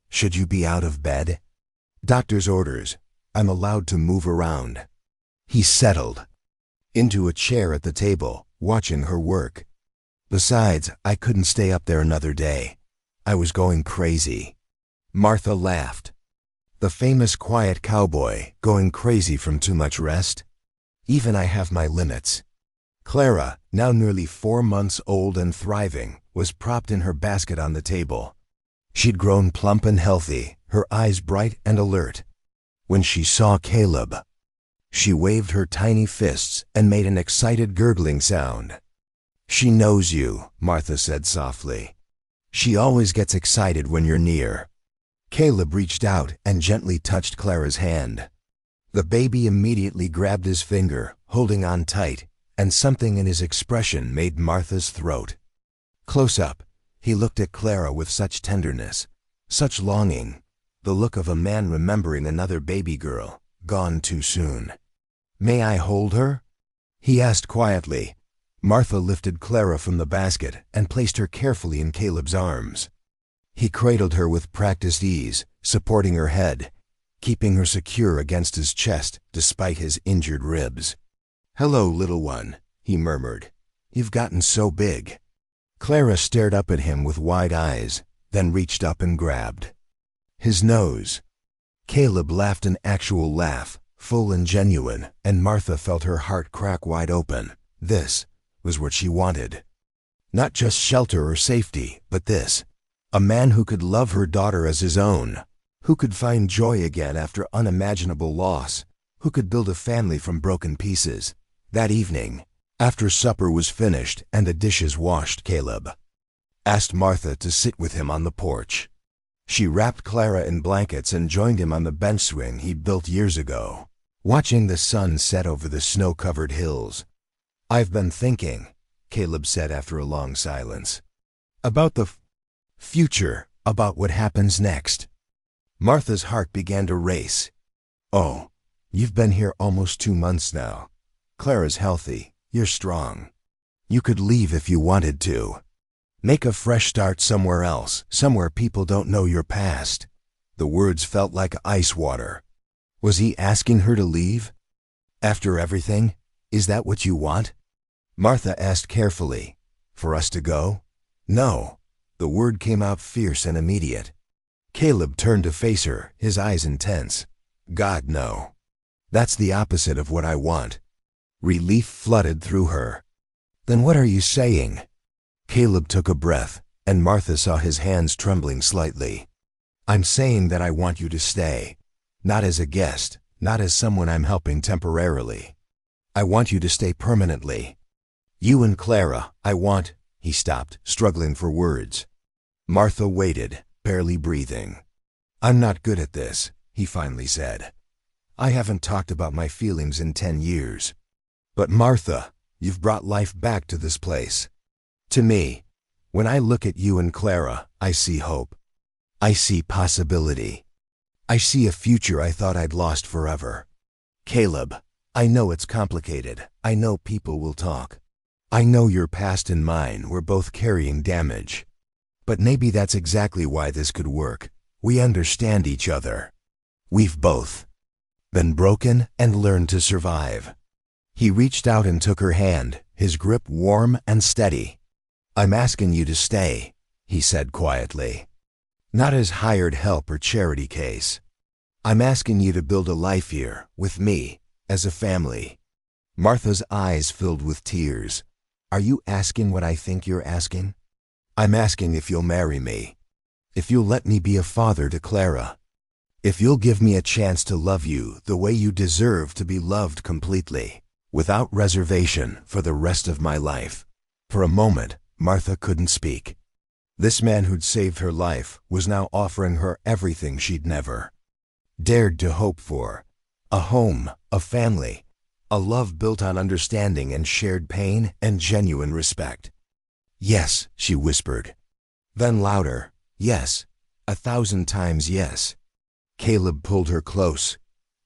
Should you be out of bed? Doctor's orders. I'm allowed to move around. He settled into a chair at the table, watching her work. Besides, I couldn't stay up there another day. I was going crazy. Martha laughed. The famous quiet cowboy, going crazy from too much rest? Even I have my limits. Clara, now nearly 4 months old and thriving, was propped in her basket on the table. She'd grown plump and healthy, her eyes bright and alert. When she saw Caleb, she waved her tiny fists and made an excited gurgling sound. "She knows you," Martha said softly. "She always gets excited when you're near." Caleb reached out and gently touched Clara's hand. The baby immediately grabbed his finger, holding on tight, and something in his expression made Martha's throat. Close up, he looked at Clara with such tenderness, such longing, the look of a man remembering another baby girl, gone too soon. "May I hold her?" he asked quietly. Martha lifted Clara from the basket and placed her carefully in Caleb's arms. He cradled her with practiced ease, supporting her head, keeping her secure against his chest despite his injured ribs. "Hello, little one," he murmured. "You've gotten so big." Clara stared up at him with wide eyes, then reached up and grabbed his nose. Caleb laughed an actual laugh, full and genuine, and Martha felt her heart crack wide open. This was what she wanted. Not just shelter or safety, but this. A man who could love her daughter as his own, who could find joy again after unimaginable loss, who could build a family from broken pieces. That evening, after supper was finished and the dishes washed, Caleb asked Martha to sit with him on the porch. She wrapped Clara in blankets and joined him on the bench swing he'd built years ago, watching the sun set over the snow-covered hills. "I've been thinking," Caleb said after a long silence, "about the future, about what happens next." Martha's heart began to race. "Oh, you've been here almost 2 months now. Clara's healthy, you're strong. You could leave if you wanted to. Make a fresh start somewhere else, somewhere people don't know your past." The words felt like ice water. Was he asking her to leave? "After everything, is that what you want?" Martha asked carefully. "For us to go?" "No." The word came out fierce and immediate. Caleb turned to face her, his eyes intense. "God, no. That's the opposite of what I want." Relief flooded through her. "Then what are you saying?" Caleb took a breath, and Martha saw his hands trembling slightly. "I'm saying that I want you to stay. Not as a guest, not as someone I'm helping temporarily. I want you to stay permanently. You and Clara, I want—" He stopped, struggling for words. Martha waited, barely breathing. "I'm not good at this," he finally said. "I haven't talked about my feelings in 10 years. But Martha, you've brought life back to this place. To me, when I look at you and Clara, I see hope. I see possibility. I see a future I thought I'd lost forever. Caleb, I know it's complicated. I know people will talk. I know your past and mine were both carrying damage. But maybe that's exactly why this could work. We understand each other. We've both been broken and learned to survive." He reached out and took her hand, his grip warm and steady. "I'm asking you to stay," he said quietly. "Not as hired help or charity case. I'm asking you to build a life here, with me, as a family." Martha's eyes filled with tears. "Are you asking what I think you're asking? I'm asking if you'll marry me. If you'll let me be a father to Clara. If you'll give me a chance to love you the way you deserve to be loved completely, without reservation, for the rest of my life." For a moment, Martha couldn't speak. This man who'd saved her life was now offering her everything she'd never dared to hope for. A home, a family, a love built on understanding and shared pain and genuine respect. "Yes," she whispered. Then louder, "Yes, 1,000 times yes." Caleb pulled her close,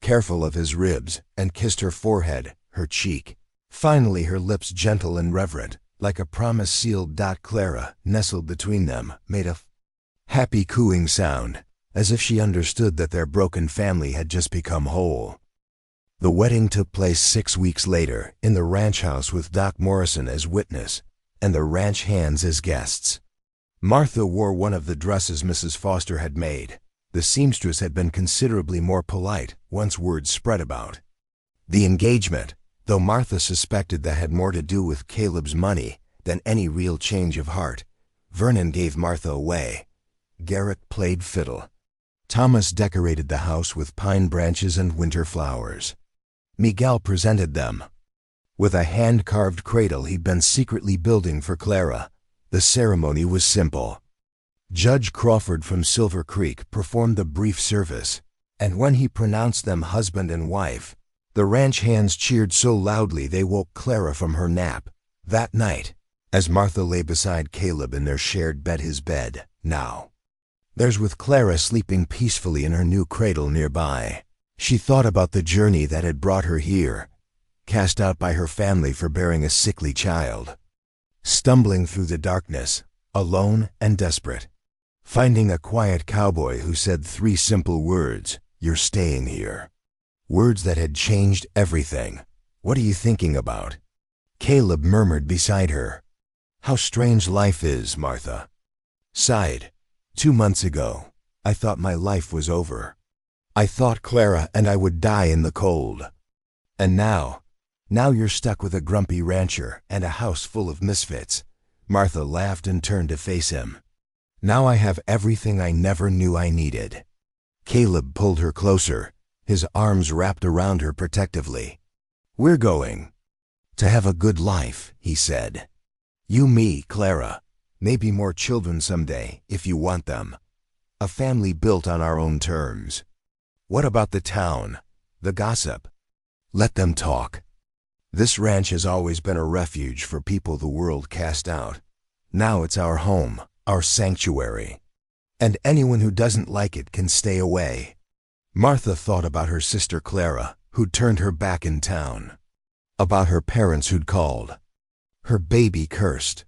careful of his ribs, and kissed her forehead, her cheek. Finally, her lips gentle and reverent, like a promise sealed. Clara, nestled between them, made a happy cooing sound, as if she understood that their broken family had just become whole. The wedding took place 6 weeks later in the ranch house with Doc Morrison as witness and the ranch hands as guests. Martha wore one of the dresses Mrs. Foster had made. The seamstress had been considerably more polite once word spread about the engagement, though Martha suspected that had more to do with Caleb's money than any real change of heart. Vernon gave Martha away. Garrett played fiddle. Thomas decorated the house with pine branches and winter flowers. Miguel presented them with a hand-carved cradle he'd been secretly building for Clara. The ceremony was simple. Judge Crawford from Silver Creek performed the brief service, and when he pronounced them husband and wife, the ranch hands cheered so loudly they woke Clara from her nap. That night, as Martha lay beside Caleb in their shared bed, his bed, now, theirs, with Clara sleeping peacefully in her new cradle nearby, she thought about the journey that had brought her here, cast out by her family for bearing a sickly child, stumbling through the darkness, alone and desperate, finding a quiet cowboy who said 3 simple words, "You're staying here." Words that had changed everything. "What are you thinking about?" Caleb murmured beside her. "How strange life is," Martha sighed. 2 months ago, I thought my life was over. I thought Clara and I would die in the cold. And now you're stuck with a grumpy rancher and a house full of misfits." Martha laughed and turned to face him. "Now I have everything I never knew I needed." Caleb pulled her closer, his arms wrapped around her protectively. "We're going to have a good life," he said. "You, me, Clara, maybe more children someday, if you want them. A family built on our own terms. What about the town, the gossip? Let them talk. This ranch has always been a refuge for people the world cast out. Now it's our home, our sanctuary. And anyone who doesn't like it can stay away." Martha thought about her sister Clara, who'd turned her back in town. About her parents who'd called her baby cursed.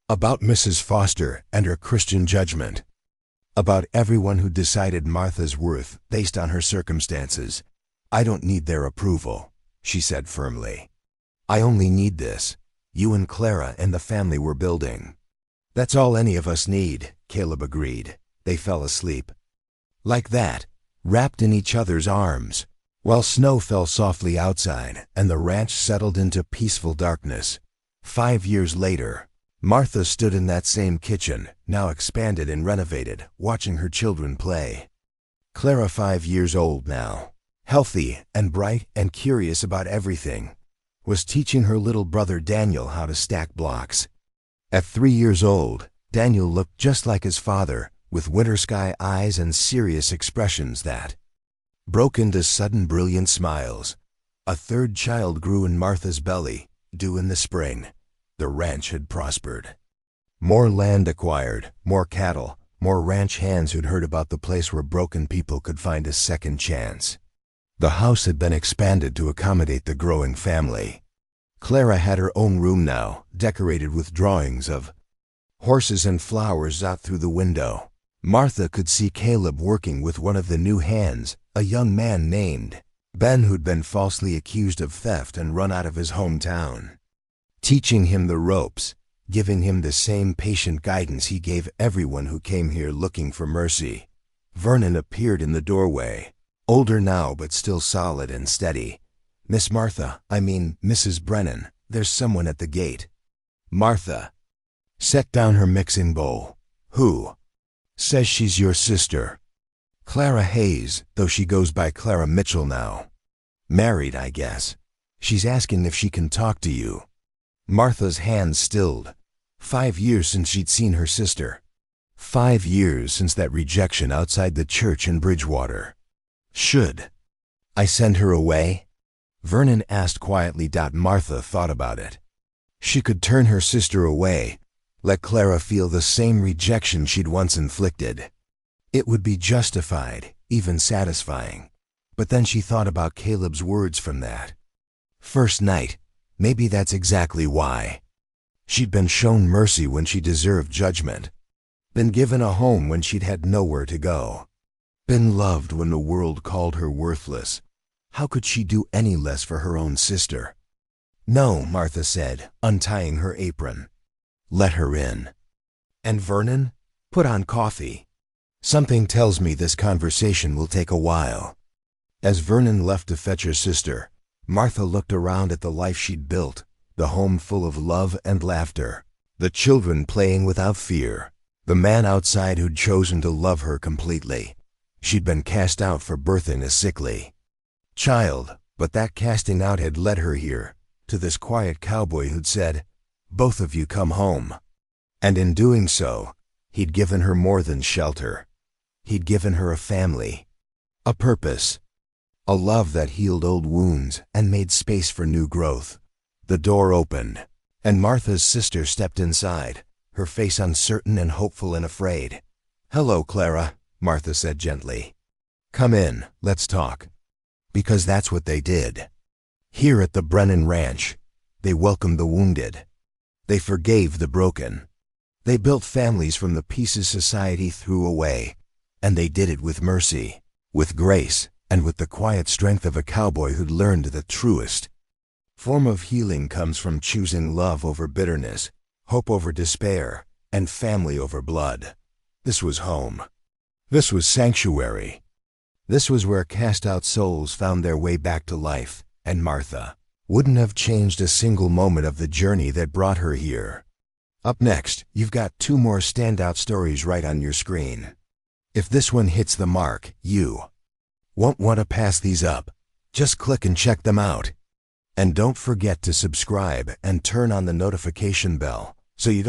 About Mrs. Foster and her Christian judgment. About everyone who decided Martha's worth based on her circumstances. "I don't need their approval," she said firmly. "I only need this, you and Clara and the family we're building." "That's all any of us need," Caleb agreed. They fell asleep. Like that, wrapped in each other's arms, while snow fell softly outside and the ranch settled into peaceful darkness. 5 years later, Martha stood in that same kitchen, now expanded and renovated, watching her children play. Clara, 5 years old now, healthy and bright and curious about everything, was teaching her little brother Daniel how to stack blocks. At 3 years old, Daniel looked just like his father, with winter sky eyes and serious expressions that broke into sudden brilliant smiles. A 3rd child grew in Martha's belly, due in the spring. The ranch had prospered. More land acquired, more cattle, more ranch hands who'd heard about the place where broken people could find a second chance. The house had been expanded to accommodate the growing family. Clara had her own room now, decorated with drawings of horses and flowers out through the window. Martha could see Caleb working with one of the new hands, a young man named Ben who'd been falsely accused of theft and run out of his hometown, teaching him the ropes, giving him the same patient guidance he gave everyone who came here looking for mercy. Vernon appeared in the doorway, older now but still solid and steady. "Miss Martha, Mrs. Brennan, there's someone at the gate." Martha set down her mixing bowl. "Who?" "Says she's your sister. Clara Hayes, though she goes by Clara Mitchell now. Married, I guess. She's asking if she can talk to you." Martha's hands stilled. 5 years since she'd seen her sister. 5 years since that rejection outside the church in Bridgewater. "Should I send her away?" Vernon asked quietly. Martha thought about it. She could turn her sister away, let Clara feel the same rejection she'd once inflicted. It would be justified, even satisfying. But then she thought about Caleb's words from that first night. Maybe that's exactly why. She'd been shown mercy when she deserved judgment. Been given a home when she'd had nowhere to go. Been loved when the world called her worthless. How could she do any less for her own sister? No, Martha said, untying her apron. Let her in. And Vernon, put on coffee. Something tells me this conversation will take a while. As Vernon left to fetch her sister, Martha looked around at the life she'd built, the home full of love and laughter, the children playing without fear, the man outside who'd chosen to love her completely. She'd been cast out for birthing a sickly child, but that casting out had led her here, to this quiet cowboy who'd said, "Both of you come home." And in doing so, he'd given her more than shelter. He'd given her a family, a purpose, a love that healed old wounds and made space for new growth. The door opened, and Martha's sister stepped inside, her face uncertain and hopeful and afraid. "Hello, Clara," Martha said gently. "Come in, let's talk." Because that's what they did. Here at the Brennan ranch, they welcomed the wounded. They forgave the broken. They built families from the pieces society threw away, and they did it with mercy, with grace, and with the quiet strength of a cowboy who'd learned the truest form of healing comes from choosing love over bitterness, hope over despair, and family over blood. This was home. This was sanctuary. This was where cast-out souls found their way back to life, and Martha wouldn't have changed a single moment of the journey that brought her here. Up next, you've got 2 more standout stories right on your screen. If this one hits the mark, you won't want to pass these up. Just click and check them out. And don't forget to subscribe and turn on the notification bell so you don't